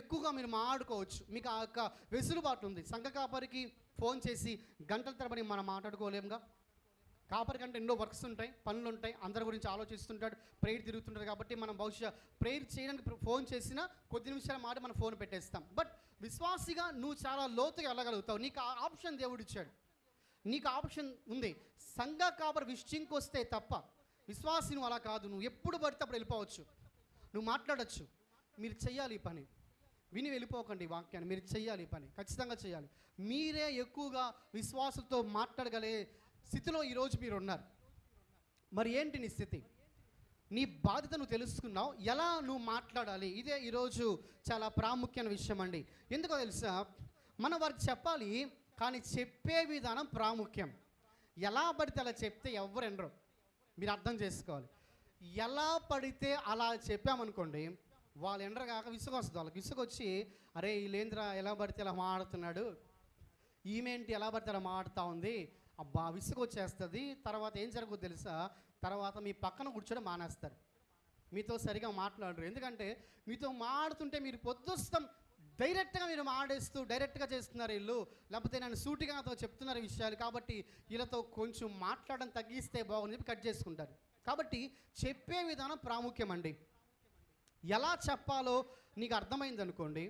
Speaker 1: ఎక్కువగా మీరు మాట్లాడుకోవచ్చు, మీకు ఆ యొక్క వెసులుబాటు ఉంది. సంఘ కాపరికి ఫోన్ చేసి గంటల తరబడి మనం మాట్లాడుకోలేముగా. కాపరి కంటే ఎన్నో వర్క్స్ ఉంటాయి, పనులు ఉంటాయి, అందరి గురించి ఆలోచిస్తుంటాడు, ప్రేయర్ తిరుగుతుంటాడు. కాబట్టి మనం బహుశా ప్రేయర్ చేయడానికి ఫోన్ చేసినా కొద్ది నిమిషాల మాట మనం ఫోన్ పెట్టేస్తాం. బట్ విశ్వాసిగా నువ్వు చాలా లోతుగా వెళ్ళగలుగుతావు. నీకు ఆ ఆప్షన్ దేవుడు ఇచ్చాడు, నీకు ఆప్షన్ ఉంది. సంఘ కాపరి విషయంకి వస్తే తప్ప విశ్వాసి నువ్వు అలా కాదు. నువ్వు ఎప్పుడు పడితే అప్పుడు వెళ్ళిపోవచ్చు, నువ్వు మాట్లాడచ్చు. మీరు చెయ్యాలి ఈ పని, విని వెళ్ళిపోకండి వాక్యాన్ని. మీరు చెయ్యాలి ఈ పని, ఖచ్చితంగా చేయాలి. మీరే ఎక్కువగా విశ్వాసంతో మాట్లాడగలిగే స్థితిలో ఈరోజు మీరు ఉన్నారు. మరి ఏంటి నీ స్థితి? నీ బాధ్యత నువ్వు తెలుసుకున్నావు, ఎలా నువ్వు మాట్లాడాలి? ఇదే ఈరోజు చాలా ప్రాముఖ్యమైన విషయం అండి. ఎందుకో తెలుసా, మనం వారికి చెప్పాలి, కానీ చెప్పే విధానం ప్రాముఖ్యం. ఎలా పడితే అలా చెప్తే ఎవరు ఎనరు, మీరు అర్థం చేసుకోవాలి. ఎలా పడితే అలా చెప్పామనుకోండి, వాళ్ళు ఎండరు కాక విసుగు వస్తుంది. వాళ్ళకి విసుగు వచ్చి, అరే వీళ్ళేంద్రా ఎలా పడితే అలా మాడుతున్నాడు, ఈమెంటి ఎలా పడితే అలా మాడుతూ ఉంది, అబ్బా విసుగు వచ్చేస్తుంది. తర్వాత ఏం జరుగుతుందో తెలుసా, తర్వాత మీ పక్కన కూర్చొని మానేస్తారు, మీతో సరిగా మాట్లాడరు. ఎందుకంటే మీతో మాడుతుంటే మీరు పొద్దుస్తాం డైరెక్ట్గా మీరు మాడేస్తూ డైరెక్ట్గా చేస్తున్నారు వీళ్ళు, లేకపోతే నేను సూటిగా నాతో చెప్తున్నారు విషయాలు, కాబట్టి వీళ్ళతో కొంచెం మాట్లాడడం తగ్గిస్తే బాగుంది చెప్పి కట్ చేసుకుంటారు. కాబట్టి చెప్పే విధానం ప్రాముఖ్యం అండి. ఎలా చెప్పాలో నీకు అర్థమైంది అనుకోండి,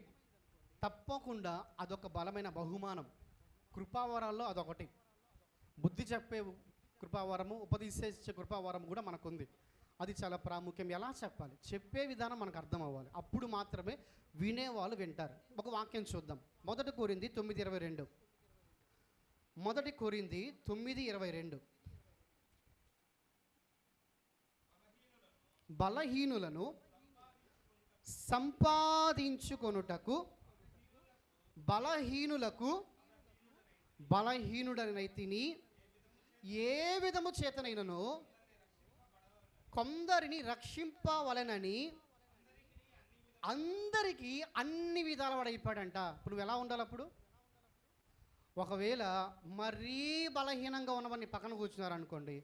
Speaker 1: తప్పకుండా అదొక బలమైన బహుమానం. కృపావరాల్లో అదొకటి. బుద్ధి చెప్పే కృపావరము, ఉపదేశించే కృపావరం కూడా మనకుంది. అది చాలా ప్రాముఖ్యం. ఎలా చెప్పాలి, చెప్పే విధానం మనకు అర్థం అవ్వాలి, అప్పుడు మాత్రమే వినేవాళ్ళు వింటారు. ఒక వాక్యం చూద్దాం. 1 కొరింథీ 9:22. 1 కొరింథీ 9:22. బలహీనులను సంపాదించుకొనుటకు బలహీనులకు బలహీనుడనైతిని, ఏ విధము చేతనైనను కొందరిని రక్షింపవలెనని అందరికీ అన్ని విధాల వాడైపోయాడంట. ఇప్పుడు నువ్వు ఎలా ఉండాలి? అప్పుడు ఒకవేళ మరీ బలహీనంగా ఉన్నవాడిని పక్కన కూర్చున్నారు అనుకోండి,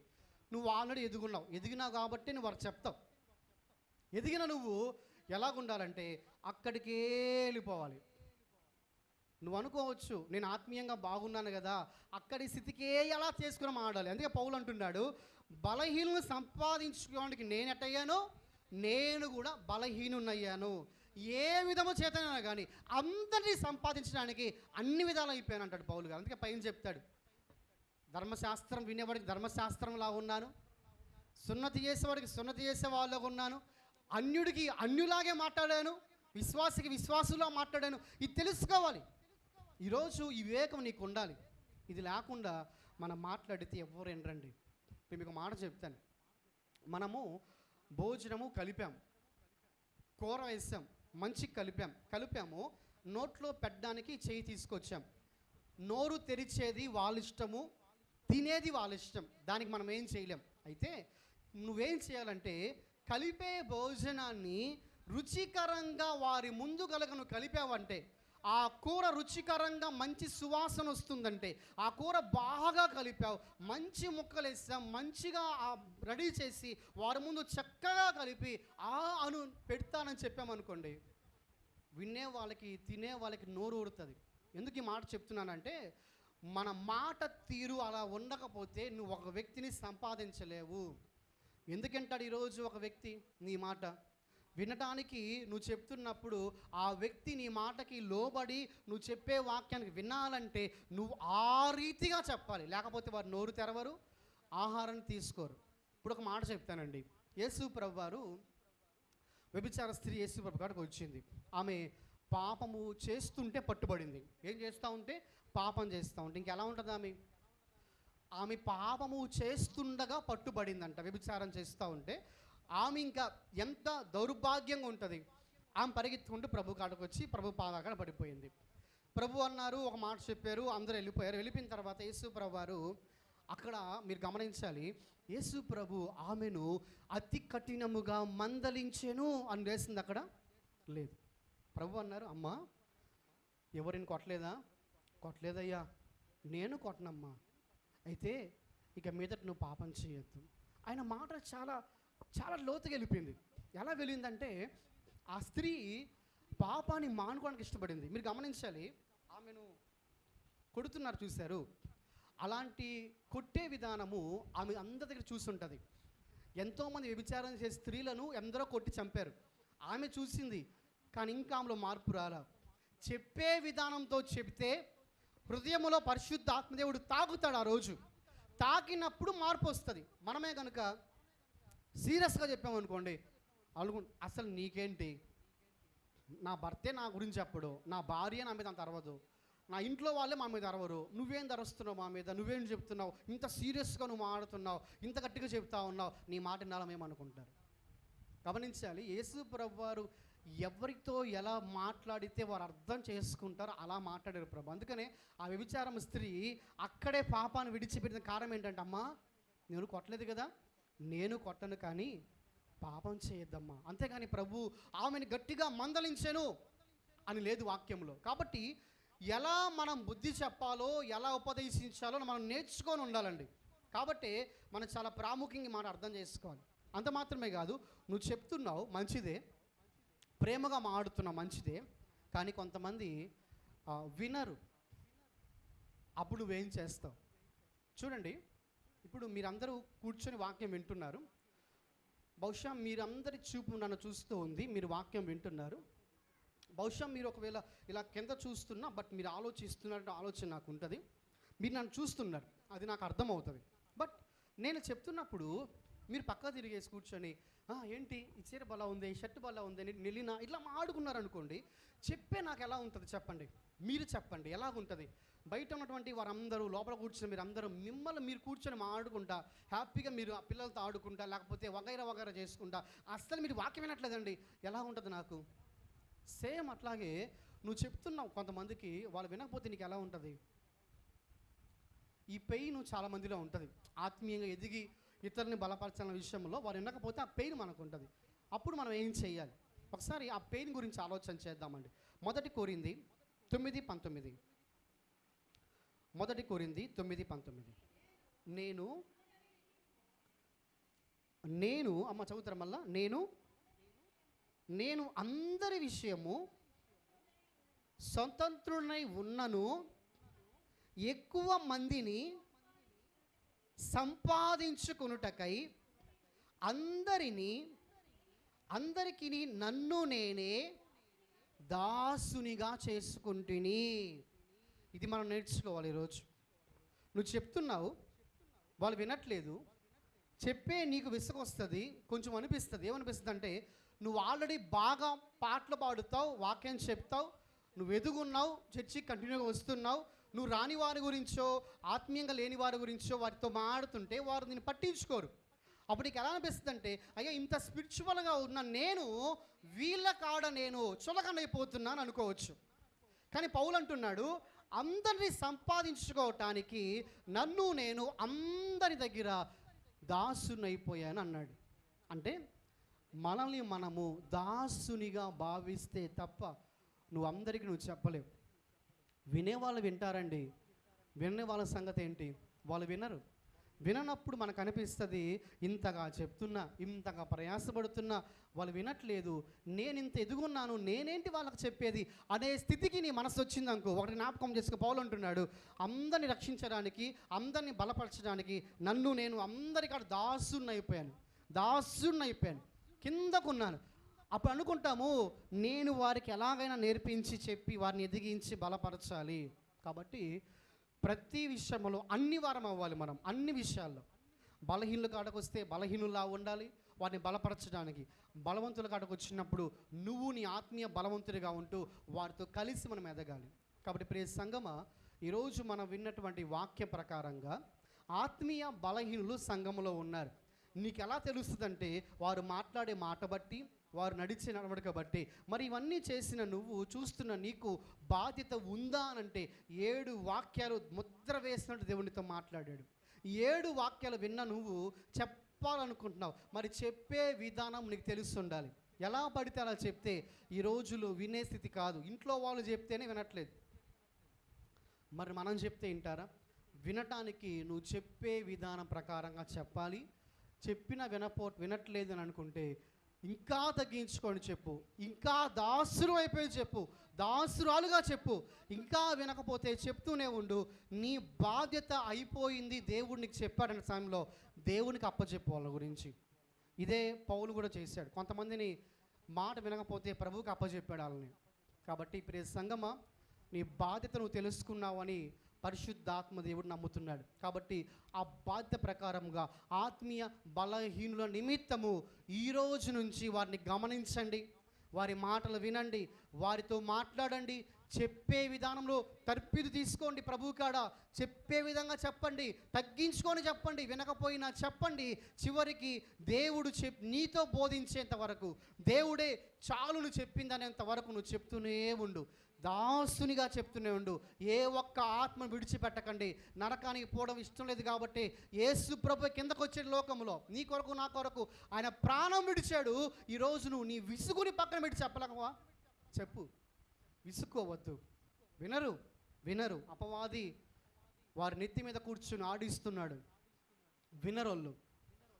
Speaker 1: నువ్వు ఆల్రెడీ ఎదిగినావు కాబట్టి నువ్వు వారికి చెప్తావు. ఎదిగిన నువ్వు ఎలాగుండాలంటే అక్కడికే వెళ్ళిపోవాలి. నువ్వు అనుకోవచ్చు, నేను ఆత్మీయంగా బాగున్నాను కదా, అక్కడి స్థితికే ఎలా చేసుకుని మాట్లాడాలి. అందుకే పౌలు అంటున్నాడు, బలహీనులను సంపాదించుకోవడానికి నేను ఎట్టయ్యాను, నేను కూడా బలహీనున్నయ్యాను. ఏ విధము చేతనైనా కానీ అందరినీ సంపాదించడానికి అన్ని విధాలు అయిపోయాను అంటాడు పౌలు గారు. అందుకే పైన చెప్తాడు, ధర్మశాస్త్రం వినేవాడికి ధర్మశాస్త్రంలా ఉన్నాను, సున్నతి చేసేవాడికి సున్నతి చేసే వాళ్ళగా ఉన్నాను, అన్యుడికి అన్యులాగే మాట్లాడాను, విశ్వాసికి విశ్వాసులా మాట్లాడాను. ఇది తెలుసుకోవాలి. ఈరోజు ఈ వివేకం నీకు ఉండాలి. ఇది లేకుండా మనం మాట్లాడితే ఎవరు ఎనరండి. నేను మీకు మాట చెప్తాను, మనము భోజనము కలిపాం, కూర వేసాం, మంచి కలిపాము, నోట్లో పెట్టడానికి చేయి తీసుకొచ్చాం. నోరు తెరిచేది వాళ్ళ ఇష్టము, తినేది వాళ్ళ ఇష్టం, దానికి మనం ఏం చేయలేం. అయితే నువ్వేం చేయాలంటే, కలిపే భోజనాన్ని రుచికరంగా వారి ముందు నువ్వు కలిపావంటే, ఆ కూర రుచికరంగా మంచి సువాసన వస్తుందంటే, ఆ కూర బాగా కలిపావు, మంచి ముక్కలు వేసాం, మంచిగా రెడీ చేసి వారి ముందు చక్కగా కలిపి అను పెడతానని చెప్పామనుకోండి, వినే వాళ్ళకి తినే వాళ్ళకి నోరు ఊరుతుంది. ఎందుకు ఈ మాట చెప్తున్నానంటే, మన మాట తీరు అలా ఉండకపోతే నువ్వు ఒక వ్యక్తిని సంపాదించలేవు. ఎందుకంటాడు ఈరోజు ఒక వ్యక్తి నీ మాట వినటానికి నువ్వు చెప్తున్నప్పుడు ఆ వ్యక్తి నీ మాటకి లోబడి నువ్వు చెప్పే వాక్యానికి వినాలంటే నువ్వు ఆ రీతిగా చెప్పాలి, లేకపోతే వారు నోరు తెరవరు, ఆహారాన్ని తీసుకోరు. ఇప్పుడు ఒక మాట చెప్తానండి. యేసు ప్రభు వారు వ్యభిచార స్త్రీ యేసు ప్రభు కాడికి వచ్చింది. ఆమె పాపము చేస్తుంటే పట్టుబడింది. ఏం చేస్తూ ఉంటే? పాపం చేస్తూ ఉంటే. ఇంకెలా ఉంటుంది? ఆమె పాపము చేస్తుండగా పట్టుబడిందంట, వ్యభిచారం చేస్తూ ఉంటే. ఆమె ఇంకా ఎంత దౌర్భాగ్యంగా ఉంటుంది. ఆమె పరిగెత్తుకుంటూ ప్రభు కాడికి వచ్చి ప్రభు పాదాకాడ పడిపోయింది. ప్రభు అన్నారు, ఒక మాట చెప్పారు, అందరూ వెళ్ళిపోయారు. వెళ్ళిపోయిన తర్వాత యేసు ప్రభు వారు అక్కడ మీరు గమనించాలి, యేసు ప్రభు ఆమెను అతి కఠినముగా మందలించెను అని వేసింది, అక్కడ లేదు. ప్రభు అన్నారు, అమ్మా ఎవరిని కొట్టలేదా? కొట్టలేదయ్యా, నేను కొట్టనమ్మా, అయితే ఇక మీదట నువ్వు పాపం చేయొద్దు. ఆయన మాట చాలా చాలా లోతుగా వెళ్ళిపోయింది. ఎలా వెళ్ళిందంటే ఆ స్త్రీ పాపాన్ని మానుకోవడానికి ఇష్టపడింది. మీరు గమనించాలి, ఆమెను కొడుతున్నారు చూశారు, అలాంటి కొట్టే విధానము ఆమె అందరి దగ్గర చూస్తుంటుంది. ఎంతోమంది వ్యభిచారం చేసే స్త్రీలను ఎందరో కొట్టి చంపారు, ఆమె చూసింది, కానీ ఇంకా ఆమెలో మార్పు రాలా. చెప్పే విధానంతో చెప్తే హృదయంలో పరిశుద్ధ ఆత్మదేవుడు తాకుతాడు. ఆ రోజు తాకినప్పుడు మార్పు వస్తుంది. మనమే కనుక సీరియస్గా చెప్పామనుకోండి, అసలు నీకేంటి, నా భర్తే నా గురించి చెప్పడు, నా భార్య నా మీద అంత అరవదు, నా ఇంట్లో వాళ్ళే మా మీద అరవరు, నువ్వేం ధరుస్తున్నావు మా మీద, నువ్వేం చెప్తున్నావు, ఇంత సీరియస్గా నువ్వు మాట్లాడుతున్నావు, ఇంత గట్టిగా చెప్తా ఉన్నావు, నీ మాట వినాలమేమనుకుంటారు. గమనించాలి, యేసు ప్రభువారు ఎవరితో ఎలా మాట్లాడితే వారు అర్థం చేసుకుంటారో అలా మాట్లాడారు ప్రభు. అందుకనే ఆ వ్యభిచారం స్త్రీ అక్కడే పాపాన్ని విడిచిపెట్టిన కారణం ఏంటంటే, అమ్మా నేను కొట్టలేదు కదా, నేను కొట్టను, కానీ పాపం చేయొద్దమ్మా. అంతేగాని ప్రభు ఆమెను గట్టిగా మందలించెను అని లేదు వాక్యంలో. కాబట్టి ఎలా మనం బుద్ధి చెప్పాలో, ఎలా ఉపదేశించాలో మనం నేర్చుకొని ఉండాలండి. కాబట్టి మనం చాలా ప్రాముఖ్యంగా మనం అర్థం చేసుకోవాలి. అంత మాత్రమే కాదు, నువ్వు చెప్తున్నావు మంచిదే, ప్రేమగా మాట్లాడుతున్నావు మంచిదే, కానీ కొంతమంది వినరు. అప్పుడు నువ్వేం చేస్తావు చూడండి. ఇప్పుడు మీరందరూ కూర్చొని వాక్యం వింటున్నారు, బహుశా మీరందరి చూపు నన్ను చూస్తూ ఉంది, మీరు వాక్యం వింటున్నారు. బహుశా మీరు ఒకవేళ ఇలా కింద చూస్తున్నా, బట్ మీరు ఆలోచిస్తున్నారంటే ఆలోచన నాకు ఉంటుంది. మీరు నన్ను చూస్తున్నారు, అది నాకు అర్థమవుతుంది. బట్ నేను చెప్తున్నప్పుడు మీరు పక్క తిరిగేసి కూర్చొని ఏంటి ఈ చీర బలా ఉంది, ఈ షర్ట్ బలా ఉంది, నెలినా ఇట్లా ఆడుకున్నారనుకోండి, చెప్పే నాకు ఎలా ఉంటుంది చెప్పండి, మీరు చెప్పండి ఎలాగుంటుంది. బయట ఉన్నటువంటి వారందరూ లోపల కూర్చొని మీరు అందరూ మిమ్మల్ని మీరు కూర్చొని ఆడుకుంటా, హ్యాపీగా మీరు ఆ పిల్లలతో ఆడుకుంటా, లేకపోతే వగైరా చేసుకుంటా, అస్సలు మీరు వాక్యం వినట్లేదండి, ఎలా ఉంటుంది నాకు. సేమ్ అట్లాగే నువ్వు చెప్తున్నావు కొంతమందికి, వాళ్ళు వినకపోతే నీకు ఎలా ఉంటుంది. ఈ పెయిన్ చాలామందిలో ఉంటుంది. ఆత్మీయంగా ఎదిగి ఇతరుని బలపరచాలన్న విషయంలో వారు వినకపోతే ఆ పెయిన్ మనకు ఉంటుంది. అప్పుడు మనం ఏం చేయాలి, ఒకసారి ఆ పెయిన్ గురించి ఆలోచన చేద్దామండి. 1 కొరింథీ 9:19. 1 కొరింథీ 9:19. నేను అమ్మ చదువుతారా మళ్ళా, నేను అందరి విషయము స్వతంత్రునై ఉన్నను, ఎక్కువ మందిని సంపాదించుకొనుటకై అందరికీ నన్ను నేనే దాసునిగా చేసుకుంటుని. ఇది మనం నేర్చుకోవాలి ఈరోజు. నువ్వు చెప్తున్నావు, వాళ్ళు వినట్లేదు, చెప్పే నీకు విసుగొస్తుంది, కొంచెం అనిపిస్తుంది. ఏమనిపిస్తుంది అంటే, నువ్వు ఆల్రెడీ బాగా పాటలు పాడుతావు, వాక్యం చెప్తావు, నువ్వు ఎదుగున్నావు, చర్చికి కంటిన్యూగా వస్తున్నావు, నువ్వు రాని వారి గురించో ఆత్మీయంగా లేని వారి గురించో వారితో మాడుతుంటే వారు నేను పట్టించుకోరు. అప్పుడు నీకు ఎలా అనిపిస్తుంది అంటే, అయ్యా ఇంత స్పిరిచువల్గా ఉన్న నేను వీళ్ళ కాడ నేను చులకనైపోతున్నాను అనుకోవచ్చు. కానీ పౌలు అంటున్నాడు, అందరినీ సంపాదించుకోవటానికి నన్ను నేను అందరి దగ్గర దాసునైపోయాను అన్నాడు. అంటే మనల్ని మనము దాసునిగా భావిస్తే తప్ప నువ్వు అందరికీ నువ్వు చెప్పలేవు. వినేవాళ్ళు వింటారండి, వినే వాళ్ళ సంగతి ఏంటి, వాళ్ళు వినరు. విననప్పుడు మనకు అనిపిస్తుంది, ఇంతగా చెప్తున్నా, ఇంతగా ప్రయాసపడుతున్నా వాళ్ళు వినట్లేదు, నేను ఇంత ఎదుగున్నాను, నేనేంటి వాళ్ళకి చెప్పేది అనే స్థితికి నీ మనసు వచ్చిందనుకో, ఒకటి జ్ఞాపకం చేసుకు పౌలు అంటున్నాడు, అందరిని రక్షించడానికి, అందరిని బలపరచడానికి నేను అందరికాడ దాసున్నైపోయాను, కిందకున్నాను. అప్పుడు అనుకుంటాము, నేను వారికి ఎలాగైనా నేర్పించి చెప్పి వారిని ఎదిగించి బలపరచాలి. కాబట్టి ప్రతి విషయంలో అన్ని వారం అవ్వాలి. మనం అన్ని విషయాల్లో బలహీనుల కాడకు వస్తే బలహీనులా ఉండాలి, వారిని బలపరచడానికి. బలవంతుల కాడకు వచ్చినప్పుడు నువ్వు నీ ఆత్మీయ బలవంతుడిగా ఉంటూ వారితో కలిసి మనం ఎదగాలి. కాబట్టి ప్రియ సంగమా, ఈరోజు మనం విన్నటువంటి వాక్య ప్రకారంగా ఆత్మీయ బలహీనులు సంఘములో ఉన్నారు. నీకు ఎలా తెలుస్తుందంటే, వారు మాట్లాడే మాట బట్టి, వారు నడిచే నడవడిక బట్టి. మరి ఇవన్నీ చేసిన నువ్వు చూస్తున్న నీకు బాధ్యత ఉందా అనంటే, 7 వాక్యాలు ముద్ర వేసినట్టు దేవునితో మాట్లాడాడు. 7 వాక్యాలు విన్న నువ్వు చెప్పాలనుకుంటున్నావు, మరి చెప్పే విధానం నీకు తెలుస్తుండాలి. ఎలా పడితే అలా చెప్తే ఈ రోజులు వినే స్థితి కాదు. ఇంట్లో వాళ్ళు చెప్తేనే వినట్లేదు, మరి మనం చెప్తే వింటారా? వినటానికి నువ్వు చెప్పే విధానం ప్రకారంగా చెప్పాలి. వినట్లేదు అని అనుకుంటే ఇంకా తగ్గించుకొని చెప్పు, ఇంకా దాసురు అయిపోయి చెప్పు, దాసురాలుగా చెప్పు. ఇంకా వినకపోతే చెప్తూనే ఉండు. నీ బాధ్యత అయిపోయింది, దేవుడు నీకు చెప్పాడనే సమయంలో దేవునికి అప్పచెప్పు వాళ్ళ గురించి. ఇదే పౌలు కూడా చేశాడు. కొంతమందిని మాట వినకపోతే ప్రభువుకి అప్పచెప్పాడు వాళ్ళని. కాబట్టి ప్రియ సంగమా, నీ బాధ్యత నువ్వు తెలుసుకున్నావని పరిశుద్ధాత్మ దేవుడు నమ్ముతున్నాడు. కాబట్టి ఆ బాధ్యత ప్రకారంగా ఆత్మీయ బలహీనుల నిమిత్తము ఈ రోజు నుంచి వారిని గమనించండి, వారి మాటలు వినండి, వారితో మాట్లాడండి, చెప్పే విధానంలో తర్ఫీదు తీసుకోండి. ప్రభు కాడ చెప్పే విధంగా చెప్పండి, తగ్గించుకొని చెప్పండి, వినకపోయినా చెప్పండి. చివరికి దేవుడు నీతో బోధించేంత వరకు, దేవుడే చాలును చెప్పిందనేంత వరకు నువ్వు చెప్తూనే ఉండు, దాసునిగా చెప్తూనే ఉండు. ఏ ఒక్క ఆత్మను విడిచిపెట్టకండి. నరకానికి పోవడం ఇష్టం లేదు కాబట్టి యేసు ప్రభు కిందకు వచ్చే లోకంలో నీ కొరకు నా కొరకు ఆయన ప్రాణం విడిచాడు. ఈరోజు నువ్వు నీ విసుగుని పక్కన పెట్టి చెప్పలేకవా? చెప్పు, విసుక్కోవద్దు. వినరు. అపవాది వారి నెత్తి మీద కూర్చుని ఆడిస్తున్నాడు. వినరోళ్ళు,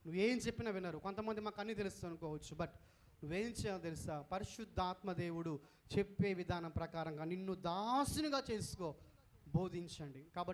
Speaker 1: నువ్వేం చెప్పినా వినరు. కొంతమంది మాకు అన్నీ తెలుస్తుంది అనుకోవచ్చు, బట్ నువ్వేం చేయాలో తెలుసా? పరిశుద్ధాత్మ దేవుడు చెప్పే విధానం ప్రకారంగా నిన్ను దాసునిగా చేసుకో, బోధించండి. కాబట్టి